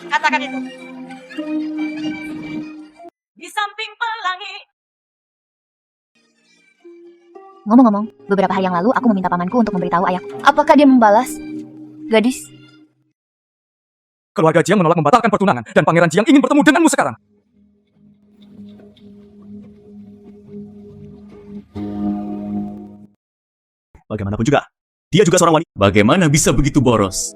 Katakan itu. Di samping pelangi. Ngomong-ngomong, beberapa hari yang lalu aku meminta pamanku untuk memberitahu ayahku. Apakah dia membalas? Gadis, Keluarga Jiang menolak membatalkan pertunangan, dan Pangeran Jiang ingin bertemu denganmu sekarang. Bagaimanapun juga, dia juga seorang wanita. Bagaimana bisa begitu boros?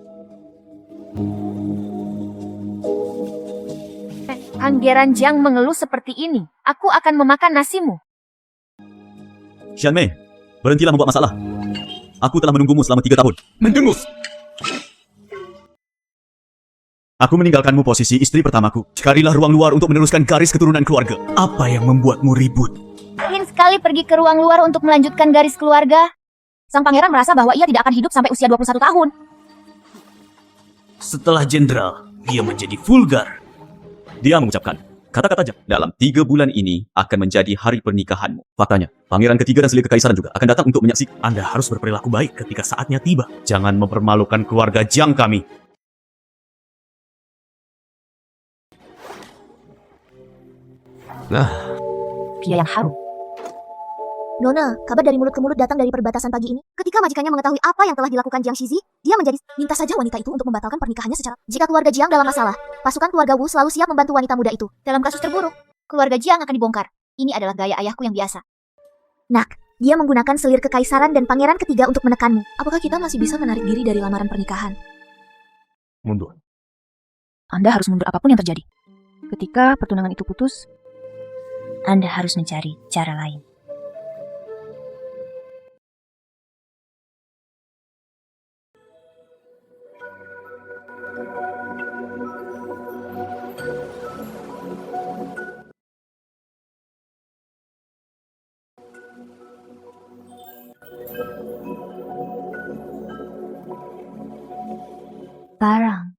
Pangeran Jiang mengeluh seperti ini. Aku akan memakan nasimu. Xianmei, berhentilah membuat masalah. Aku telah menunggumu selama 3 tahun. Mendengus. Aku meninggalkanmu posisi istri pertamaku. Carilah ruang luar untuk meneruskan garis keturunan keluarga. Apa yang membuatmu ribut? Ingin sekali pergi ke ruang luar untuk melanjutkan garis keluarga. Sang pangeran merasa bahwa ia tidak akan hidup sampai usia 21 tahun. Setelah jenderal, dia menjadi vulgar. Dia mengucapkan kata-kata Jiang. Dalam 3 bulan ini akan menjadi hari pernikahanmu. Faktanya, pangeran ketiga dan selir kekaisaran juga akan datang untuk menyaksikan. Anda harus berperilaku baik ketika saatnya tiba. Jangan mempermalukan keluarga Jiang kami. Pria yang harum. Nona, kabar dari mulut ke mulut datang dari perbatasan pagi ini. Ketika majikannya mengetahui apa yang telah dilakukan Jiang Shizi, dia minta saja wanita itu untuk membatalkan pernikahannya secara. Jika keluarga Jiang dalam masalah, pasukan keluarga Wu selalu siap membantu wanita muda itu. Dalam kasus terburuk, keluarga Jiang akan dibongkar. Ini adalah gaya ayahku yang biasa. Nak, dia menggunakan selir kekaisaran dan pangeran ketiga untuk menekanmu. Apakah kita masih bisa menarik diri dari lamaran pernikahan? Mundur. Anda harus mundur apapun yang terjadi. Ketika pertunangan itu putus, Anda harus mencari cara lain. Barang.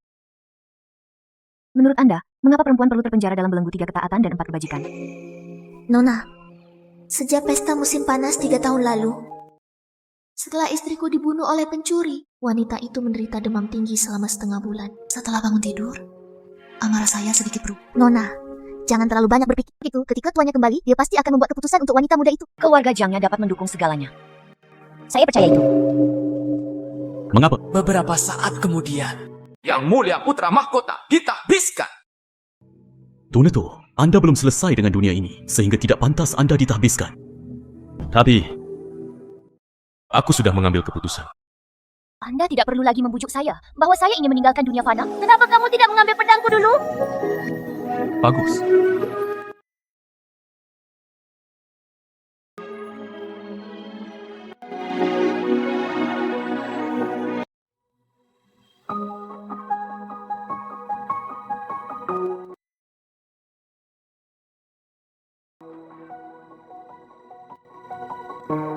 Menurut Anda, mengapa perempuan perlu terpenjara dalam belenggu 3 ketaatan dan 4 kebajikan? Nona, sejak pesta musim panas 3 tahun lalu, setelah istriku dibunuh oleh pencuri, wanita itu menderita demam tinggi selama setengah bulan. Setelah bangun tidur, amarah saya sedikit berubah. Nona, jangan terlalu banyak berpikir itu. Ketika tuannya kembali, dia pasti akan membuat keputusan untuk wanita muda itu. Keluarga Jiangnya dapat mendukung segalanya. Saya percaya itu. Mengapa? Beberapa saat kemudian, Yang Mulia Putra Mahkota ditahbiskan. Tuneto, Anda belum selesai dengan dunia ini, sehingga tidak pantas Anda ditahbiskan. Tapi, aku sudah mengambil keputusan. Anda tidak perlu lagi membujuk saya bahwa saya ingin meninggalkan dunia fana. Kenapa kamu tidak mengambil pedangku dulu? Bagus.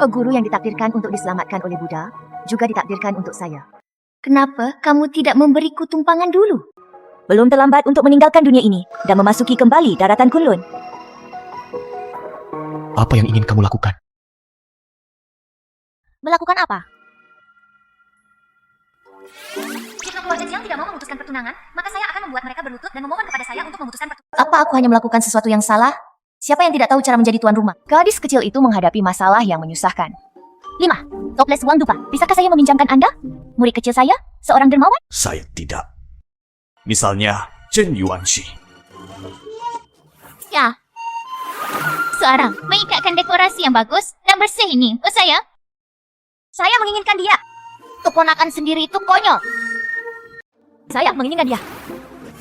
Guru yang ditakdirkan untuk diselamatkan oleh Buddha juga ditakdirkan untuk saya. Kenapa kamu tidak memberiku tumpangan dulu? Belum terlambat untuk meninggalkan dunia ini dan memasuki kembali daratan Kunlun. Apa yang ingin kamu lakukan? Melakukan apa? Jika keluarga Jiang tidak mau memutuskan pertunangan, maka saya akan membuat mereka berlutut dan memohon kepada saya untuk memutuskan pertunangan. Apa aku hanya melakukan sesuatu yang salah? Siapa yang tidak tahu cara menjadi tuan rumah? Gadis kecil itu menghadapi masalah yang menyusahkan. 5. Toples Wang Dupa. Bisakah saya meminjamkan Anda? Murid kecil saya? Seorang dermawan? Saya tidak. Misalnya, Chen Yuanxi. Ya. Seorang mengikatkan dekorasi yang bagus dan bersih ini. Oh saya menginginkan dia. Keponakan sendiri itu konyol. Saya menginginkan dia.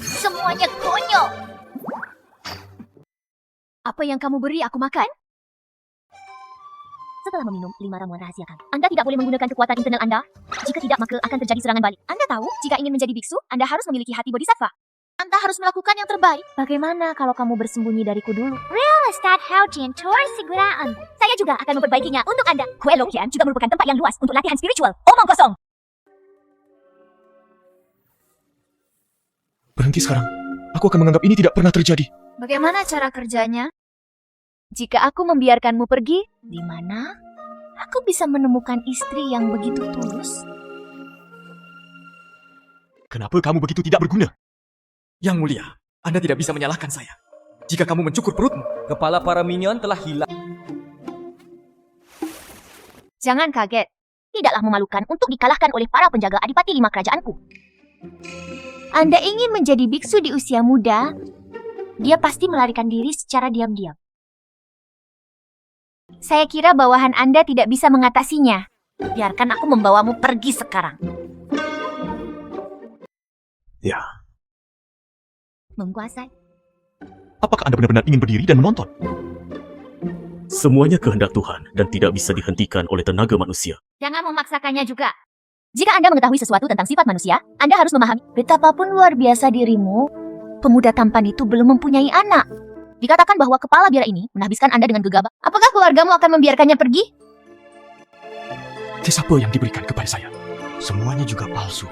Semuanya konyol. Apa yang kamu beri aku makan? Setelah meminum 5 ramuan rahasia kami, Anda tidak boleh menggunakan kekuatan internal Anda. Jika tidak, maka akan terjadi serangan balik. Anda tahu, jika ingin menjadi biksu, Anda harus memiliki hati bodhisattva. Anda harus melakukan yang terbaik. Bagaimana kalau kamu bersembunyi dariku dulu? Start Haujin tour seguraan. Saya juga akan memperbaikinya untuk Anda. Kue Longqian juga merupakan tempat yang luas untuk latihan spiritual. Omong kosong. Berhenti sekarang. Aku akan menganggap ini tidak pernah terjadi. Bagaimana cara kerjanya? Jika aku membiarkanmu pergi, di mana aku bisa menemukan istri yang begitu tulus? Kenapa kamu begitu tidak berguna? Yang mulia, Anda tidak bisa menyalahkan saya. Jika kamu mencukur perutmu, Kepala para minion telah hilang. Jangan kaget. Tidaklah memalukan untuk dikalahkan oleh para penjaga Adipati 5 kerajaanku. Anda ingin menjadi biksu di usia muda? Dia pasti melarikan diri secara diam-diam. Saya kira bawahan Anda tidak bisa mengatasinya. Biarkan aku membawamu pergi sekarang. Ya, Menguasai. apakah Anda benar-benar ingin berdiri dan menonton? Semuanya kehendak Tuhan dan tidak bisa dihentikan oleh tenaga manusia. Jangan memaksakannya juga. Jika Anda mengetahui sesuatu tentang sifat manusia, Anda harus memahami betapapun luar biasa dirimu, pemuda tampan itu belum mempunyai anak. Dikatakan bahwa kepala biara ini menghabiskan Anda dengan gegabah. Apakah keluargamu akan membiarkannya pergi? Tes apa yang diberikan kepada saya? Semuanya juga palsu.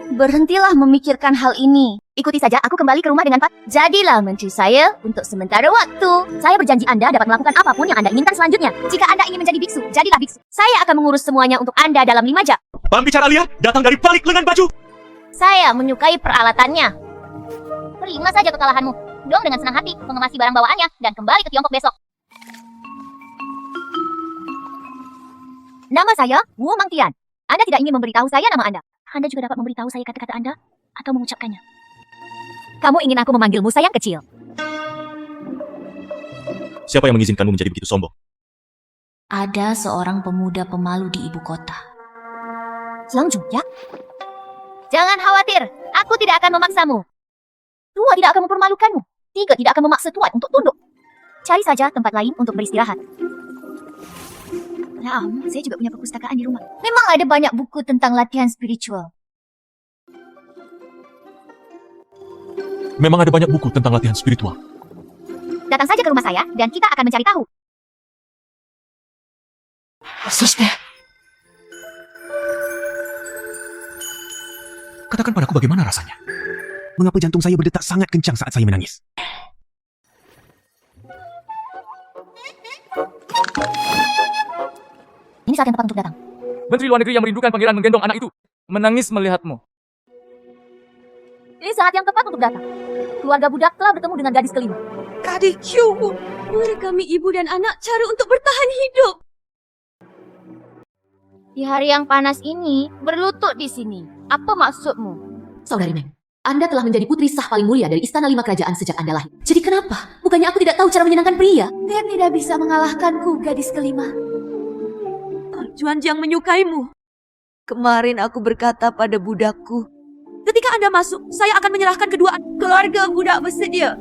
Berhentilah memikirkan hal ini. Ikuti saja aku kembali ke rumah dengan Pat. Jadilah menteri saya untuk sementara waktu. Saya berjanji Anda dapat melakukan apapun yang Anda inginkan selanjutnya. Jika Anda ingin menjadi biksu, jadilah biksu. Saya akan mengurus semuanya untuk Anda dalam 5 jam. Pembicara Alia datang dari balik lengan baju. Saya menyukai peralatannya. Terima saja kekalahanmu. Dong dengan senang hati mengemasi barang bawaannya dan kembali ke Tiongkok besok. Nama saya Wu Mangtian. Anda tidak ingin memberitahu saya nama Anda. Anda juga dapat memberitahu saya kata-kata Anda atau mengucapkannya. Kamu ingin aku memanggilmu sayang kecil? Siapa yang mengizinkanmu menjadi begitu sombong? Ada seorang pemuda pemalu di ibu kota. Selanjutnya, jangan khawatir, aku tidak akan memaksamu. Tua tidak akan mempermalukanmu. Tiga tidak akan memaksa Tuan untuk tunduk. Cari saja tempat lain untuk beristirahat. Ya, saya juga punya perpustakaan di rumah. Memang ada banyak buku tentang latihan spiritual. Memang ada banyak buku tentang latihan spiritual. Datang saja ke rumah saya dan kita akan mencari tahu. Suster. Katakan padaku bagaimana rasanya? Mengapa jantung saya berdetak sangat kencang saat saya menangis? Ini saat yang tepat untuk datang. Menteri Luar Negeri yang merindukan pangeran menggendong anak itu. Menangis melihatmu. Ini saat yang tepat untuk datang. Keluarga budak telah bertemu dengan gadis kelima. Adik Q, mereka kami ibu dan anak cara untuk bertahan hidup. Di hari yang panas ini, berlutut di sini. Apa maksudmu? Saudari Meng, Anda telah menjadi putri sah paling mulia dari Istana 5 Kerajaan sejak Anda lahir. Jadi kenapa? Bukannya aku tidak tahu cara menyenangkan pria? Dia tidak bisa mengalahkanku, gadis kelima. Juanjiang menyukaimu. Kemarin aku berkata pada budakku, ketika Anda masuk, saya akan menyerahkan kedua keluarga budak bersedia.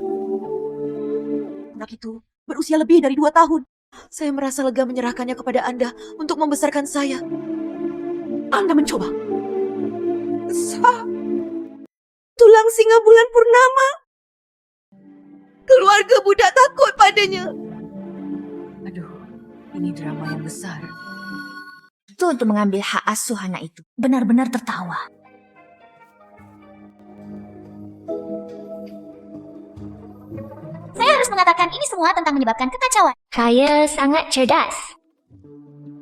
Budak itu berusia lebih dari 2 tahun. Saya merasa lega menyerahkannya kepada Anda untuk membesarkan saya. Anda mencoba. Tulang singa bulan purnama. Keluarga budak takut padanya. Aduh, ini drama yang besar. Itu untuk mengambil hak asuh anak itu. Benar-benar tertawa. Saya harus mengatakan ini semua tentang menyebabkan kekacauan. Saya sangat cerdas.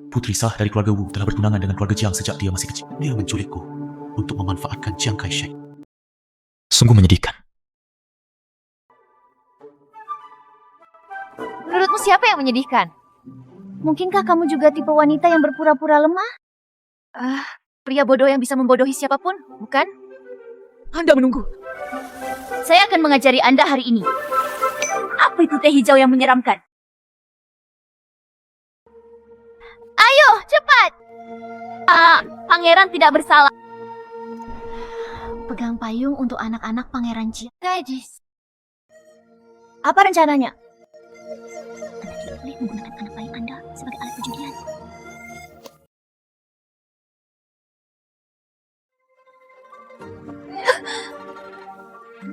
Putri sah dari keluarga Wu telah bertunangan dengan keluarga Jiang sejak dia masih kecil. Dia menculikku untuk memanfaatkan Chiang Kai-shek. Sungguh menyedihkan. Menurutmu siapa yang menyedihkan? Mungkinkah kamu juga tipe wanita yang berpura-pura lemah? Pria bodoh yang bisa membodohi siapapun, bukan? Anda menunggu. Saya akan mengajari Anda hari ini. Apa itu teh hijau yang menyeramkan? Ayo, cepat! Pangeran tidak bersalah. Pegang payung untuk anak-anak Pangeran Jia. Gadis. Apa rencananya? Anda tidak boleh menggunakan anak bayi Anda sebagai alat perjudian.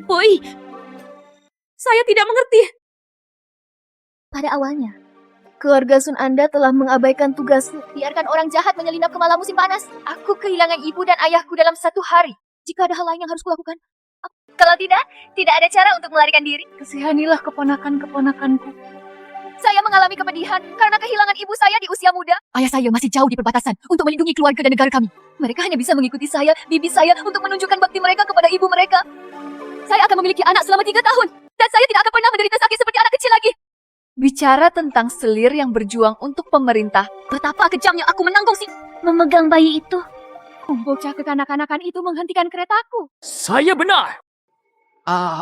Boy, saya tidak mengerti. Pada awalnya, keluarga Sun Anda telah mengabaikan tugasmu. Biarkan orang jahat menyelinap ke malam musim panas. Aku kehilangan ibu dan ayahku dalam 1 hari. Jika ada hal lain yang harus kulakukan. Kalau tidak ada cara untuk melarikan diri. Kasihanilah keponakan-keponakanku. Saya mengalami kepedihan karena kehilangan ibu saya di usia muda. Ayah saya masih jauh di perbatasan untuk melindungi keluarga dan negara kami. Mereka hanya bisa mengikuti saya, bibi saya, untuk menunjukkan bakti mereka kepada ibu mereka. Saya akan memiliki anak selama 3 tahun. Dan saya tidak akan pernah menderita sakit seperti anak kecil lagi. Bicara tentang selir yang berjuang untuk pemerintah, Betapa kejamnya aku menanggung si Memegang bayi itu. bocah kekanak-kanakan itu menghentikan keretaku. Saya benar.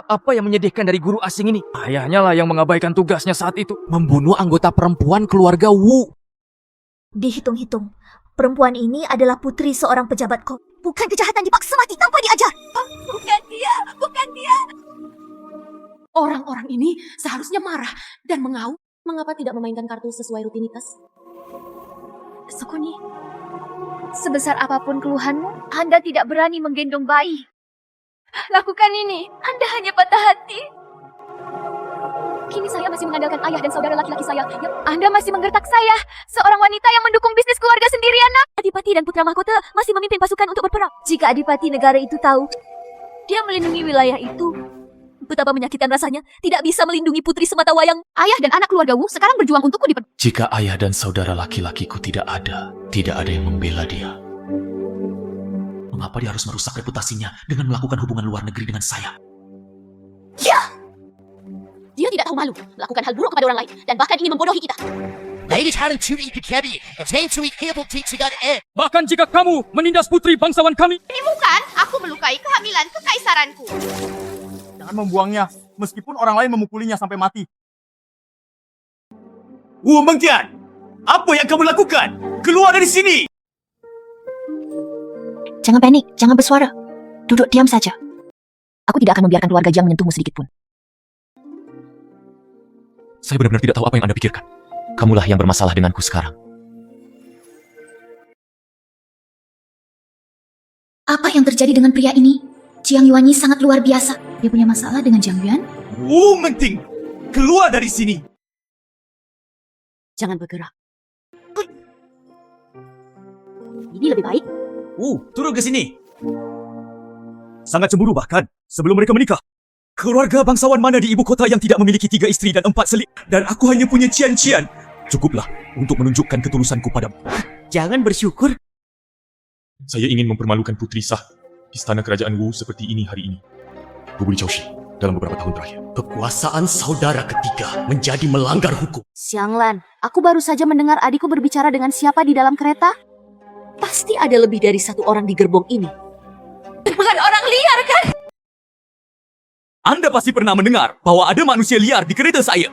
Apa yang menyedihkan dari guru asing ini? Ayahnya lah yang mengabaikan tugasnya saat itu. Membunuh anggota perempuan keluarga Wu. Dihitung-hitung, perempuan ini adalah putri seorang pejabat kota. Bukan kejahatan dipaksa mati tanpa diajar. Bukan dia, bukan dia. Orang-orang ini seharusnya marah dan mengaum. Mengapa tidak memainkan kartu sesuai rutinitas? Sukuni, sebesar apapun keluhanmu, Anda tidak berani menggendong bayi. Lakukan ini, Anda hanya patah hati. Kini saya masih mengandalkan ayah dan saudara laki-laki saya. Anda masih menggertak saya, seorang wanita yang mendukung bisnis keluarga sendiri, anak. Adipati dan putra mahkota masih memimpin pasukan untuk berperang. Jika adipati negara itu tahu, dia melindungi wilayah itu. Betapa menyakitkan rasanya tidak bisa melindungi putri semata wayang. Ayah dan anak keluarga Wu sekarang berjuang untukku di Jika ayah dan saudara laki-lakiku tidak ada yang membela dia. Mengapa dia harus merusak reputasinya dengan melakukan hubungan luar negeri dengan saya? Dia tidak tahu malu, melakukan hal buruk kepada orang lain, dan bahkan ingin membodohi kita. Bahkan jika kamu menindas putri bangsawan kami. Bukan, aku melukai kehamilan kekaisaranku. Jangan membuangnya, meskipun orang lain memukulinya sampai mati. Wu Mengtian, apa yang kamu lakukan? Keluar dari sini! Jangan panik, jangan bersuara. Duduk diam saja. Aku tidak akan membiarkan keluarga Jiang menyentuhmu sedikit pun. Saya benar-benar tidak tahu apa yang Anda pikirkan. Kamulah yang bermasalah denganku sekarang. Apa yang terjadi dengan pria ini? Jiang Yuanyi sangat luar biasa. Dia punya masalah dengan Jiang Yuan? Wu Mengting, keluar dari sini! Jangan bergerak. Ini lebih baik. Turun ke sini. Sangat cemburu bahkan sebelum mereka menikah. Keluarga bangsawan mana di ibu kota yang tidak memiliki 3 isteri dan 4 selik? Dan aku hanya punya cian-cian. Cukuplah untuk menunjukkan ketulusanku padamu. Jangan bersyukur. Saya ingin mempermalukan putri sah istana kerajaan Wu seperti ini hari ini. Bubuli Chaoshi, dalam beberapa tahun terakhir. Kekuasaan saudara ketiga menjadi melanggar hukum. Xianglan, aku baru saja mendengar adikku berbicara dengan siapa di dalam kereta. Pasti ada lebih dari 1 orang di gerbong ini. Bukan orang liar kan? Anda pasti pernah mendengar bahwa ada manusia liar di kereta saya.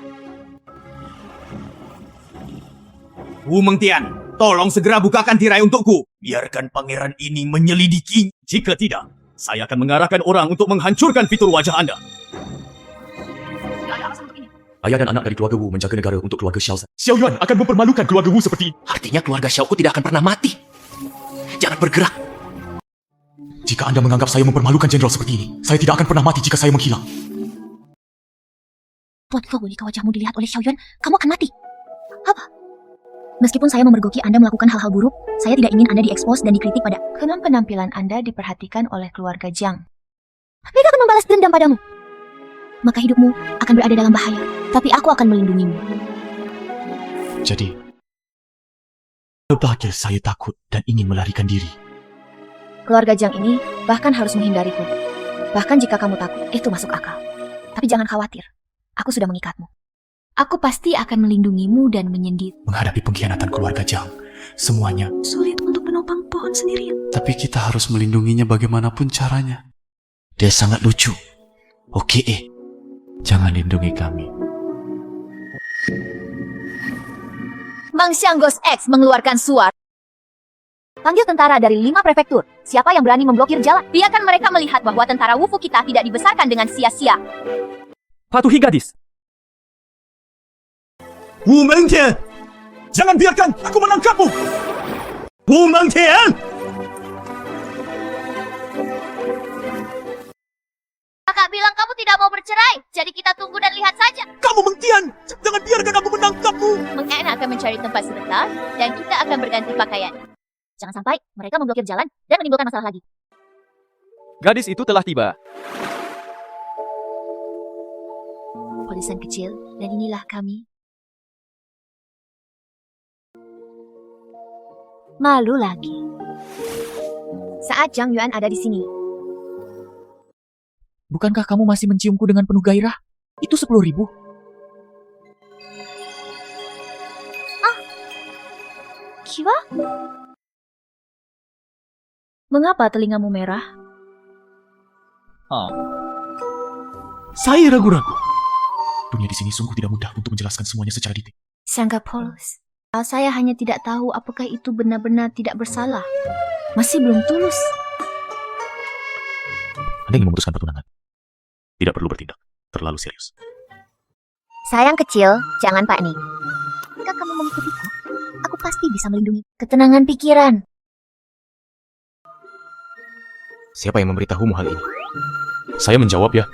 Wu Mengtian, tolong segera bukakan tirai untukku. Biarkan pangeran ini menyelidiki. Jika tidak, saya akan mengarahkan orang untuk menghancurkan fitur wajah Anda. Ayah dan anak dari keluarga Wu menjaga negara untuk keluarga Xiao. Xiao Yuan akan mempermalukan keluarga Wu seperti ini. Artinya keluarga Xiaoku tidak akan pernah mati. Jangan bergerak. Jika Anda menganggap saya mempermalukan jenderal seperti ini, saya tidak akan pernah mati jika saya menghilang. Tuan Fu, jika wajahmu dilihat oleh Xiao Yuan, kamu akan mati. Apa? Meskipun saya memergoki Anda melakukan hal-hal buruk, saya tidak ingin Anda diekspos dan dikritik pada penampilan Anda diperhatikan oleh keluarga Jiang. Mereka akan membalas dendam padamu. Maka hidupmu akan berada dalam bahaya, tapi aku akan melindungimu. Jadi, terakhir saya takut dan ingin melarikan diri. Keluarga Jiang ini bahkan harus menghindariku. Bahkan jika kamu takut, itu masuk akal. Tapi jangan khawatir, aku sudah mengikatmu. Aku pasti akan melindungimu dan menyendiri. Menghadapi pengkhianatan keluarga Jiang, semuanya Sulit untuk menopang pohon sendirian. tapi kita harus melindunginya bagaimanapun caranya. Dia sangat lucu. Oke, jangan lindungi kami. Mang Xianggos X mengeluarkan suara. Panggil tentara dari 5 prefektur. Siapa yang berani memblokir jalan? Biarkan mereka melihat bahwa tentara Wufu kita tidak dibesarkan dengan sia-sia. Patuhi gadis. Wu Mengtian, jangan biarkan aku menangkapmu. Wu Mengtian! Kakak bilang kamu tidak mau bercerai, jadi kita tunggu dan lihat saja. Kamu Mengtian, jangan biarkan aku menangkapmu. Meng En akan mencari tempat sebentar, dan kita akan berganti pakaian. Jangan sampai mereka memblokir jalan dan menimbulkan masalah lagi. Gadis itu telah tiba. Polisan kecil, dan inilah kami. Malu lagi. Saat Jiang Yuan ada di sini. Bukankah kamu masih menciumku dengan penuh gairah? Itu 10.000. Kiwa? Mengapa telingamu merah? Saya ragu-ragu. Dunia di sini sungguh tidak mudah untuk menjelaskan semuanya secara detail. Sangka polos. Saya hanya tidak tahu apakah itu benar-benar tidak bersalah. Masih belum tulus. Anda ingin memutuskan pertunangan? Tidak perlu bertindak terlalu serius. Sayang kecil, jangan panik. Jika kamu mengikutiku, aku pasti bisa melindungi. Ketenangan pikiran. Siapa yang memberitahumu hal ini? Saya menjawab ya.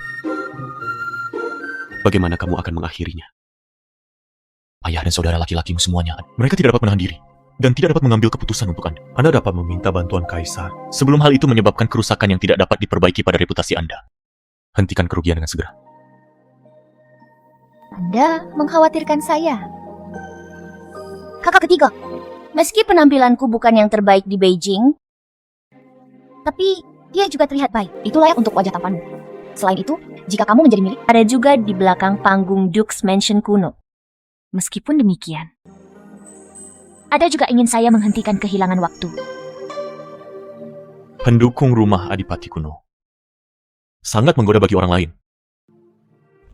Bagaimana kamu akan mengakhirinya? Ayah dan saudara laki-lakimu semuanya, mereka tidak dapat menahan diri dan tidak dapat mengambil keputusan untuk Anda. Anda dapat meminta bantuan Kaisar sebelum hal itu menyebabkan kerusakan yang tidak dapat diperbaiki pada reputasi Anda. Hentikan kerugian dengan segera. Anda mengkhawatirkan saya. Kakak ketiga, meski penampilanku bukan yang terbaik di Beijing, tapi dia juga terlihat baik. Itu layak untuk wajah tampanmu. Selain itu, jika kamu menjadi milik, ada juga di belakang panggung Duke's Mansion kuno. Meskipun demikian, ada juga ingin saya menghentikan kehilangan waktu. Pendukung rumah Adipati kuno sangat menggoda bagi orang lain.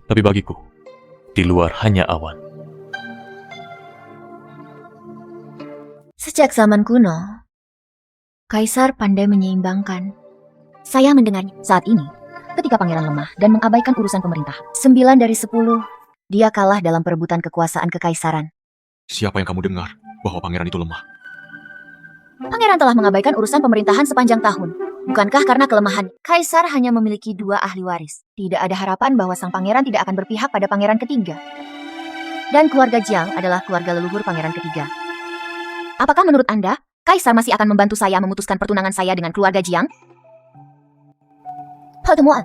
Tapi bagiku, di luar hanya awan. Sejak zaman kuno, Kaisar pandai menyeimbangkan. Saya mendengarnya saat ini, ketika pangeran lemah dan mengabaikan urusan pemerintah. 9 dari 10, dia kalah dalam perebutan kekuasaan kekaisaran. Siapa yang kamu dengar bahwa pangeran itu lemah? Pangeran telah mengabaikan urusan pemerintahan sepanjang tahun. Bukankah karena kelemahan, Kaisar hanya memiliki 2 ahli waris. Tidak ada harapan bahwa sang pangeran tidak akan berpihak pada pangeran ketiga. Dan keluarga Jiang adalah keluarga leluhur pangeran ketiga. Apakah menurut Anda, Kaisar masih akan membantu saya memutuskan pertunangan saya dengan keluarga Jiang? Pertemuan.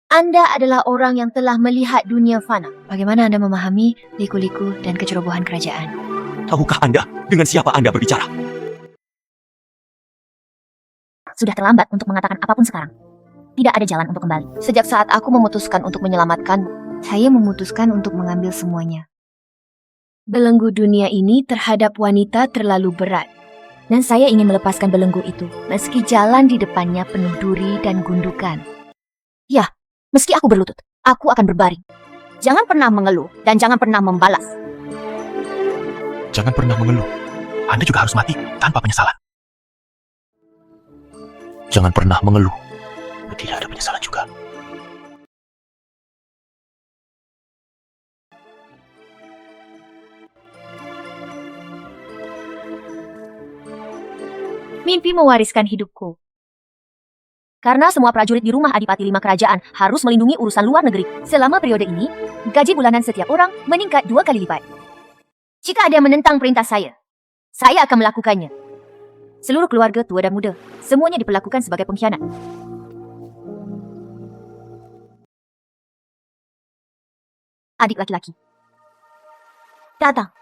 Anda adalah orang yang telah melihat dunia fana. Bagaimana Anda memahami liku-liku dan kecerobohan kerajaan? Tahukah Anda dengan siapa Anda berbicara? Sudah terlambat untuk mengatakan apapun sekarang. Tidak ada jalan untuk kembali. Sejak saat aku memutuskan untuk menyelamatkanmu, saya memutuskan untuk mengambil semuanya. Belenggu dunia ini terhadap wanita terlalu berat. Dan saya ingin melepaskan belenggu itu, meski jalan di depannya penuh duri dan gundukan. Ya, meski aku berlutut, aku akan berbaring. Jangan pernah mengeluh dan jangan pernah membalas. Jangan pernah mengeluh. Anda juga harus mati tanpa penyesalan. Jangan pernah mengeluh. Tidak ada penyesalan juga. Mimpi mewariskan hidupku. Karena semua prajurit di rumah Adipati 5 kerajaan harus melindungi urusan luar negeri. Selama periode ini, gaji bulanan setiap orang meningkat 2 kali lipat. Jika ada yang menentang perintah saya akan melakukannya. Seluruh keluarga tua dan muda, semuanya diperlakukan sebagai pengkhianat. Adik laki-laki, datang.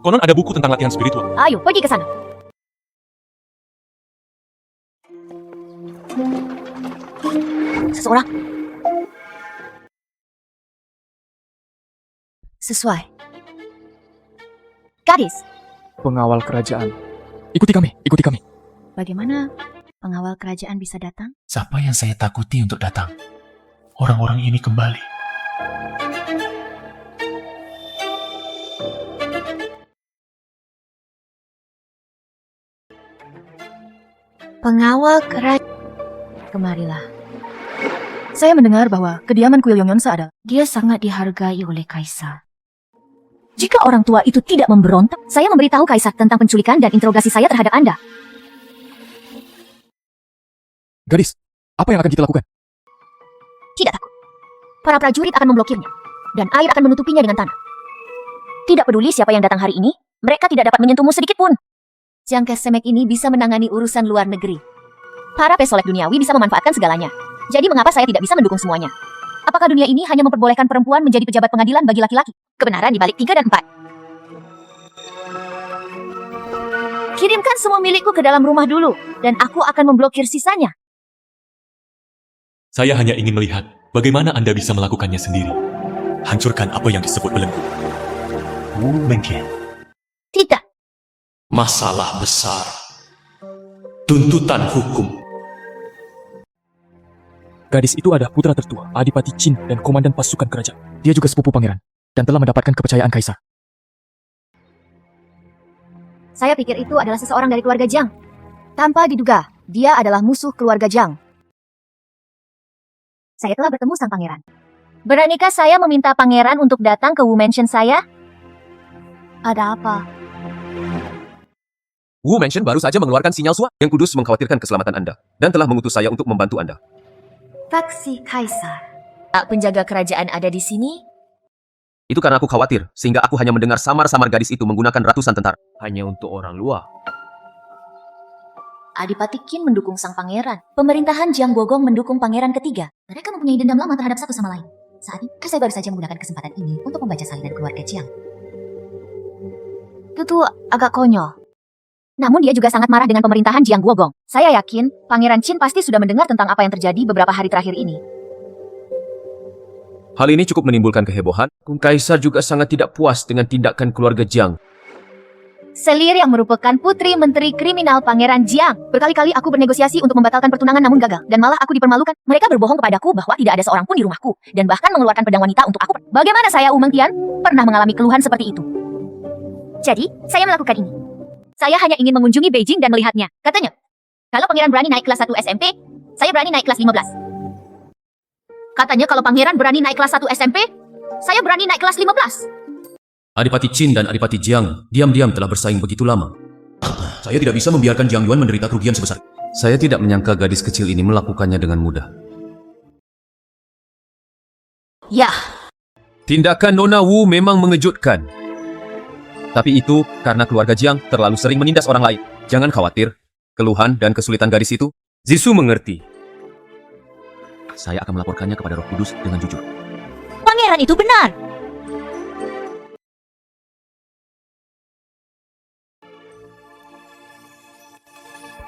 Konon ada buku tentang latihan spiritual. Ayo, pergi ke sana. Seseorang. Sesuai. Gadis. Pengawal kerajaan. Ikuti kami, ikuti kami. Bagaimana pengawal kerajaan bisa datang? Siapa yang saya takuti untuk datang? Orang-orang ini kembali. Pengawal kerajaan. Kemarilah. Saya mendengar bahwa kediaman kuil Yongyonsa adalah dia sangat dihargai oleh Kaisar. Jika orang tua itu tidak memberontak, saya memberitahu Kaisar tentang penculikan dan interogasi saya terhadap Anda. Gadis, apa yang akan kita lakukan? Tidak takut. Para prajurit akan memblokirnya, dan air akan menutupinya dengan tanah. Tidak peduli siapa yang datang hari ini, mereka tidak dapat menyentuhmu sedikit pun. Jiang Kesemek ini bisa menangani urusan luar negeri. Para pesolek duniawi bisa memanfaatkan segalanya. Jadi mengapa saya tidak bisa mendukung semuanya? Apakah dunia ini hanya memperbolehkan perempuan menjadi pejabat pengadilan bagi laki-laki? Kebenaran di balik 3 dan 4. Kirimkan semua milikku ke dalam rumah dulu, dan aku akan memblokir sisanya. Saya hanya ingin melihat bagaimana Anda bisa melakukannya sendiri. Hancurkan apa yang disebut belenggu. Mungkin. Tidak. Masalah besar. Tuntutan hukum. Gadis itu adalah putra tertua, Adipati Qin dan komandan pasukan kerajaan. Dia juga sepupu pangeran, dan telah mendapatkan kepercayaan kaisar. Saya pikir itu adalah seseorang dari keluarga Jiang. Tanpa diduga, dia adalah musuh keluarga Jiang. Saya telah bertemu sang pangeran. Beranikah saya meminta pangeran untuk datang ke Wu Mansion saya? Ada apa? Wu Mansion baru saja mengeluarkan sinyal SWAT yang kudus mengkhawatirkan keselamatan Anda dan telah mengutus saya untuk membantu Anda. Taksi Kaisar. Penjaga kerajaan ada di sini? Itu karena aku khawatir, sehingga aku hanya mendengar samar-samar gadis itu menggunakan ratusan tentara. Hanya untuk orang luar. Adipati Qin mendukung sang pangeran. Pemerintahan Jiang Guogong mendukung pangeran ketiga. Mereka mempunyai dendam lama terhadap satu sama lain. Saat ini, saya baru saja menggunakan kesempatan ini untuk membaca salinan keluarga Jiang. Itu agak konyol. Namun dia juga sangat marah dengan pemerintahan Jiang Guogong. Saya yakin, Pangeran Qin pasti sudah mendengar tentang apa yang terjadi beberapa hari terakhir ini. Hal ini cukup menimbulkan kehebohan. Kaisar juga sangat tidak puas dengan tindakan keluarga Jiang. Selir yang merupakan putri menteri kriminal Pangeran Jiang. Berkali-kali aku bernegosiasi untuk membatalkan pertunangan namun gagal. Dan malah aku dipermalukan. Mereka berbohong kepadaku bahwa tidak ada seorang pun di rumahku. Dan bahkan mengeluarkan pedang wanita untuk aku. Bagaimana saya, Wu Mengtian, pernah mengalami keluhan seperti itu. Jadi, saya melakukan ini. Saya hanya ingin mengunjungi Beijing dan melihatnya. Katanya, kalau pangeran berani naik kelas 1 SMP, saya berani naik kelas 15. Katanya kalau pangeran berani naik kelas 1 SMP, saya berani naik kelas 15. Adipati Qin dan Adipati Jiang diam-diam telah bersaing begitu lama. Saya tidak bisa membiarkan Jiang Yuan menderita kerugian sebesar. Saya tidak menyangka gadis kecil ini melakukannya dengan mudah. Ya. Tindakan Nona Wu memang mengejutkan. Tapi itu karena keluarga Jiang terlalu sering menindas orang lain. Jangan khawatir, keluhan dan kesulitan gadis itu, Zisu mengerti. Saya akan melaporkannya kepada Roh Kudus dengan jujur. Pangeran itu benar.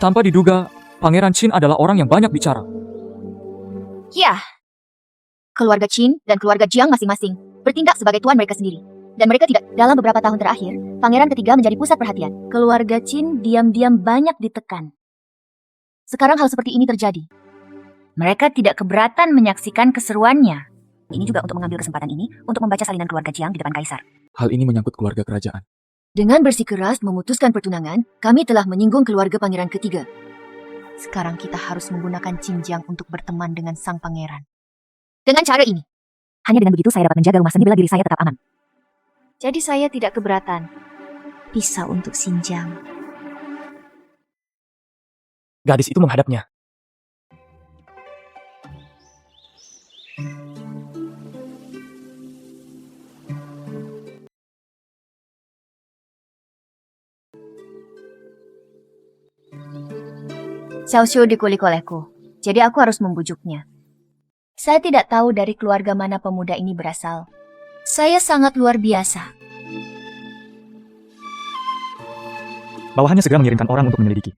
Tanpa diduga, Pangeran Qin adalah orang yang banyak bicara. Ya. Keluarga Qin dan keluarga Jiang masing-masing bertindak sebagai tuan mereka sendiri. Dan mereka tidak. Dalam beberapa tahun terakhir, pangeran ketiga menjadi pusat perhatian. Keluarga Qin diam-diam banyak ditekan. Sekarang hal seperti ini terjadi. Mereka tidak keberatan menyaksikan keseruannya. Ini juga untuk mengambil kesempatan ini untuk membaca salinan keluarga Jiang di depan kaisar. Hal ini menyangkut keluarga kerajaan. Dengan bersikeras memutuskan pertunangan, kami telah menyinggung keluarga pangeran ketiga. Sekarang kita harus menggunakan Qin Jiang untuk berteman dengan sang pangeran. Dengan cara ini. Hanya dengan begitu saya dapat menjaga rumah seni bila diri saya tetap aman. Jadi saya tidak keberatan. Pisau untuk Xinjiang. Gadis itu menghadapnya. Xiaoxiu dikulik olehku, jadi aku harus membujuknya. Saya tidak tahu dari keluarga mana pemuda ini berasal. Saya sangat luar biasa. Bawahannya segera mengirimkan orang untuk menyelidiki.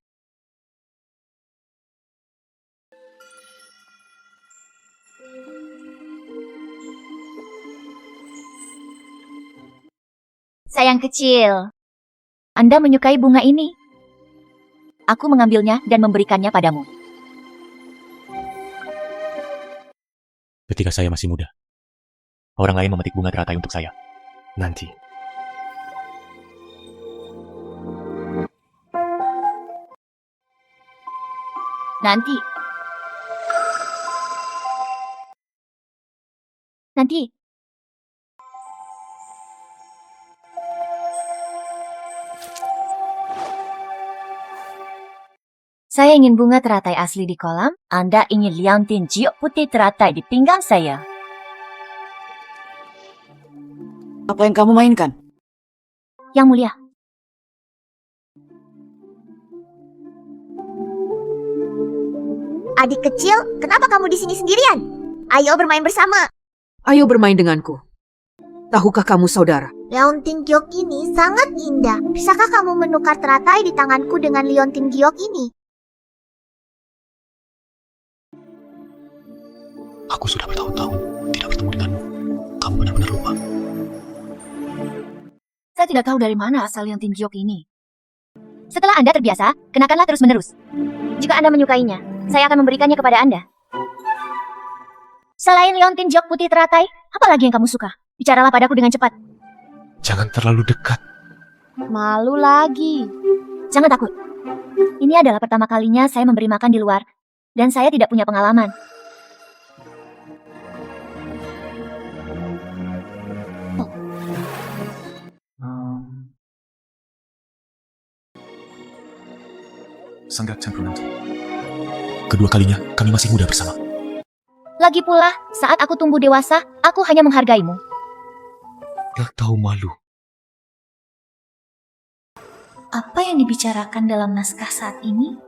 Sayang kecil, Anda menyukai bunga ini. Aku mengambilnya dan memberikannya padamu. Ketika saya masih muda, orang lain memetik bunga teratai untuk saya. Nanti. Nanti. Saya ingin bunga teratai asli di kolam. Anda ingin liontin giok putih teratai di pinggang saya. Apa yang kamu mainkan? Yang mulia. Adik kecil, kenapa kamu di sini sendirian? Ayo bermain bersama. Ayo bermain denganku. Tahukah kamu saudara? Leontin giok ini sangat indah. Bisakah kamu menukar teratai di tanganku dengan liontin giok ini? Aku sudah bertahun-tahun tidak bertemu denganmu. Kamu benar-benar lupa. Saya tidak tahu dari mana asal liontin giok ini. Setelah Anda terbiasa, kenakanlah terus-menerus. Jika Anda menyukainya, saya akan memberikannya kepada Anda. Selain liontin giok putih teratai, apa lagi yang kamu suka? Bicaralah padaku dengan cepat. Jangan terlalu dekat. Malu lagi. Jangan takut. Ini adalah pertama kalinya saya memberi makan di luar, dan saya tidak punya pengalaman. Sangat cangkrungan. Kedua kalinya, kami masih muda bersama. Lagi pula, saat aku tumbuh dewasa, aku hanya menghargaimu. Gak tahu malu. Apa yang dibicarakan dalam naskah saat ini?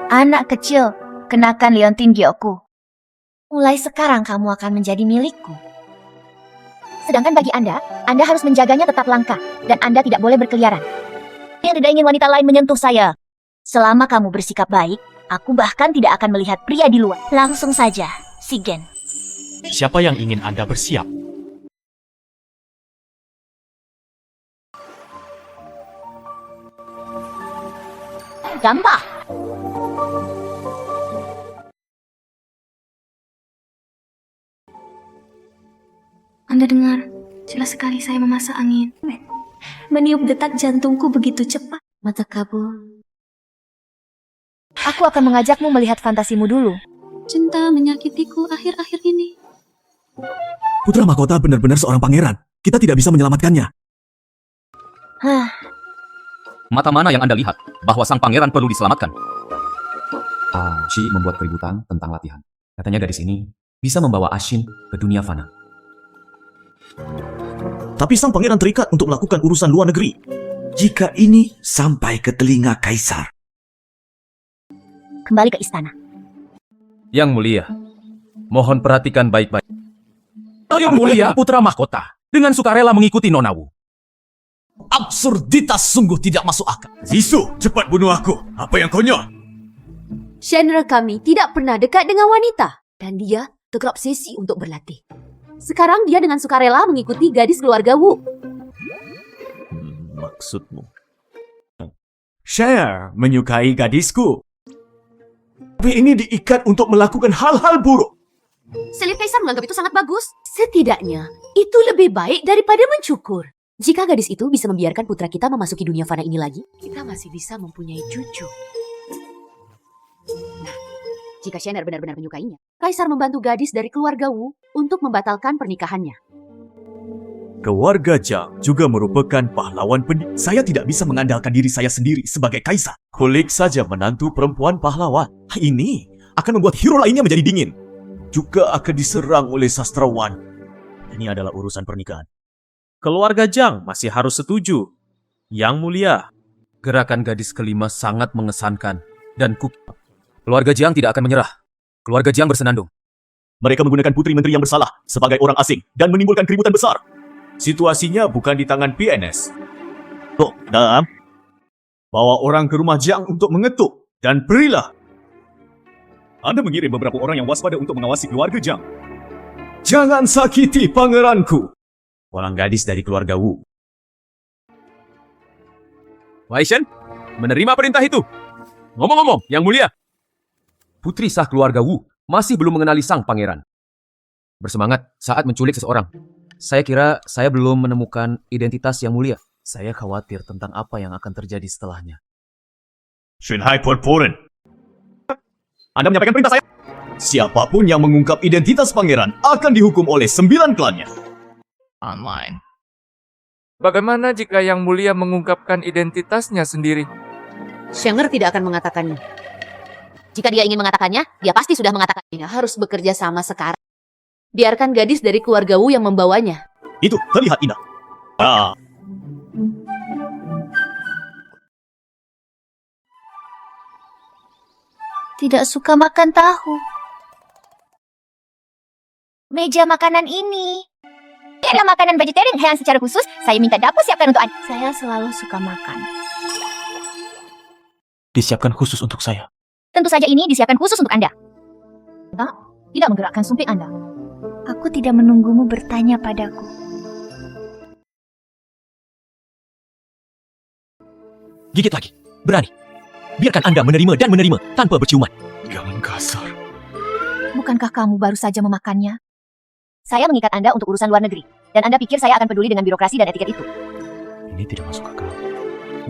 Anak kecil, kenakan liontin giokku. Mulai sekarang kamu akan menjadi milikku. Sedangkan bagi Anda harus menjaganya tetap langka, dan Anda tidak boleh berkeliaran. Yang tidak ingin wanita lain menyentuh saya. Selama kamu bersikap baik, aku bahkan tidak akan melihat pria di luar. Langsung saja, Sigen. Siapa yang ingin Anda bersiap? Gampang. Anda dengar, jelas sekali saya memasak angin. Meniup detak jantungku begitu cepat. Mata kabul. Aku akan mengajakmu melihat fantasimu dulu. Cinta menyakitiku akhir-akhir ini. Putra mahkota benar-benar seorang pangeran. Kita tidak bisa menyelamatkannya. Hah, Mata mana yang Anda lihat bahwa sang pangeran perlu diselamatkan? Shi membuat keributan tentang latihan. Katanya gadis ini bisa membawa Ashin ke dunia fana. Tapi sang pangeran terikat untuk melakukan urusan luar negeri. Jika ini sampai ke telinga kaisar. kembali ke istana. Yang mulia, mohon perhatikan baik-baik. Yang mulia, putra mahkota dengan sukarela mengikuti Nona Wu. Absurditas sungguh tidak masuk akal. Zisu, cepat bunuh aku. Apa yang konyol? Shenra kami tidak pernah dekat dengan wanita. Dan dia terobsesi untuk berlatih. Sekarang dia dengan sukarela mengikuti gadis keluarga Wu. Maksudmu? Cher menyukai gadisku. Tapi ini diikat untuk melakukan hal-hal buruk. Selir Kaisar menganggap itu sangat bagus. Setidaknya, itu lebih baik daripada mencukur. Jika gadis itu bisa membiarkan putra kita memasuki dunia fana ini lagi, kita masih bisa mempunyai cucu. Nah, jika Shenra benar-benar menyukainya, Kaisar membantu gadis dari keluarga Wu untuk membatalkan pernikahannya. Keluarga Jiang juga merupakan pahlawan pendidik. Saya tidak bisa mengandalkan diri saya sendiri sebagai kaisar. Kulik saja menantu perempuan pahlawan. Ini akan membuat hero lainnya menjadi dingin. Juga akan diserang oleh sastrawan. Ini adalah urusan pernikahan. Keluarga Jiang masih harus setuju. Yang mulia. Gerakan gadis kelima sangat mengesankan dan keluarga Jiang tidak akan menyerah. Keluarga Jiang bersenandung. Mereka menggunakan putri menteri yang bersalah sebagai orang asing dan menimbulkan keributan besar. Situasinya bukan di tangan PNS. Tok, Dam. Bawa orang ke rumah Jiang untuk mengetuk dan berilah. Anda mengirim beberapa orang yang waspada untuk mengawasi keluarga Jiang. Jangan sakiti pangeranku. Orang gadis dari keluarga Wu. Wei Shen, menerima perintah itu. Ngomong-ngomong, yang mulia. Putri sah keluarga Wu masih belum mengenali sang pangeran. Bersemangat saat menculik seseorang. Saya kira saya belum menemukan identitas yang mulia. Saya khawatir tentang apa yang akan terjadi setelahnya. Shinhai Purpuren. Anda menyampaikan perintah saya. Siapapun yang mengungkap identitas pangeran akan dihukum oleh 9 klannya. Bagaimana jika yang mulia mengungkapkan identitasnya sendiri? Shenger tidak akan mengatakannya. Jika dia ingin mengatakannya, dia pasti sudah mengatakan. Dia harus bekerja sama sekarang. Biarkan gadis dari keluarga Wu yang membawanya. Itu terlihat indah. Ah, Tidak suka makan tahu. Meja makanan ini. Ada makanan vegetarian yang secara khusus saya minta dapur siapkan untuk Anda. Saya selalu suka makan. Disiapkan khusus untuk saya. Tentu saja ini disiapkan khusus untuk Anda. Tidak menggerakkan sumpit Anda. Aku tidak menunggumu bertanya padaku. Gigit lagi. Berani. Biarkan Anda menerima dan menerima tanpa berciuman. Jangan kasar. Bukankah kamu baru saja memakannya? Saya mengikat Anda untuk urusan luar negeri. Dan Anda pikir saya akan peduli dengan birokrasi dan etiket itu? Ini tidak masuk akal.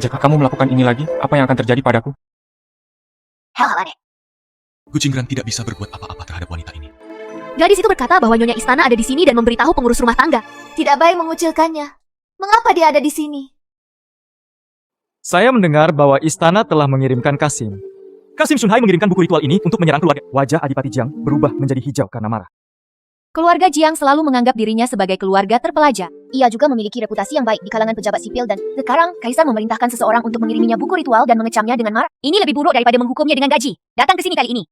Jika kamu melakukan ini lagi, apa yang akan terjadi padaku? Hal aneh. Gucingran tidak bisa berbuat apa-apa terhadap wanita ini. Gadis itu berkata bahwa Nyonya Istana ada di sini dan memberitahu pengurus rumah tangga. Tidak baik mengucilkannya. Mengapa dia ada di sini? Saya mendengar bahwa istana telah mengirimkan Kasim. Kasim Shunhai mengirimkan buku ritual ini untuk menyerang keluarga. Wajah Adipati Jiang berubah menjadi hijau karena marah. Keluarga Jiang selalu menganggap dirinya sebagai keluarga terpelajar. Ia juga memiliki reputasi yang baik di kalangan pejabat sipil dan sekarang Kaisar memerintahkan seseorang untuk mengiriminya buku ritual dan mengecamnya dengan marah. Ini lebih buruk daripada menghukumnya dengan gaji. Datang ke sini kali ini.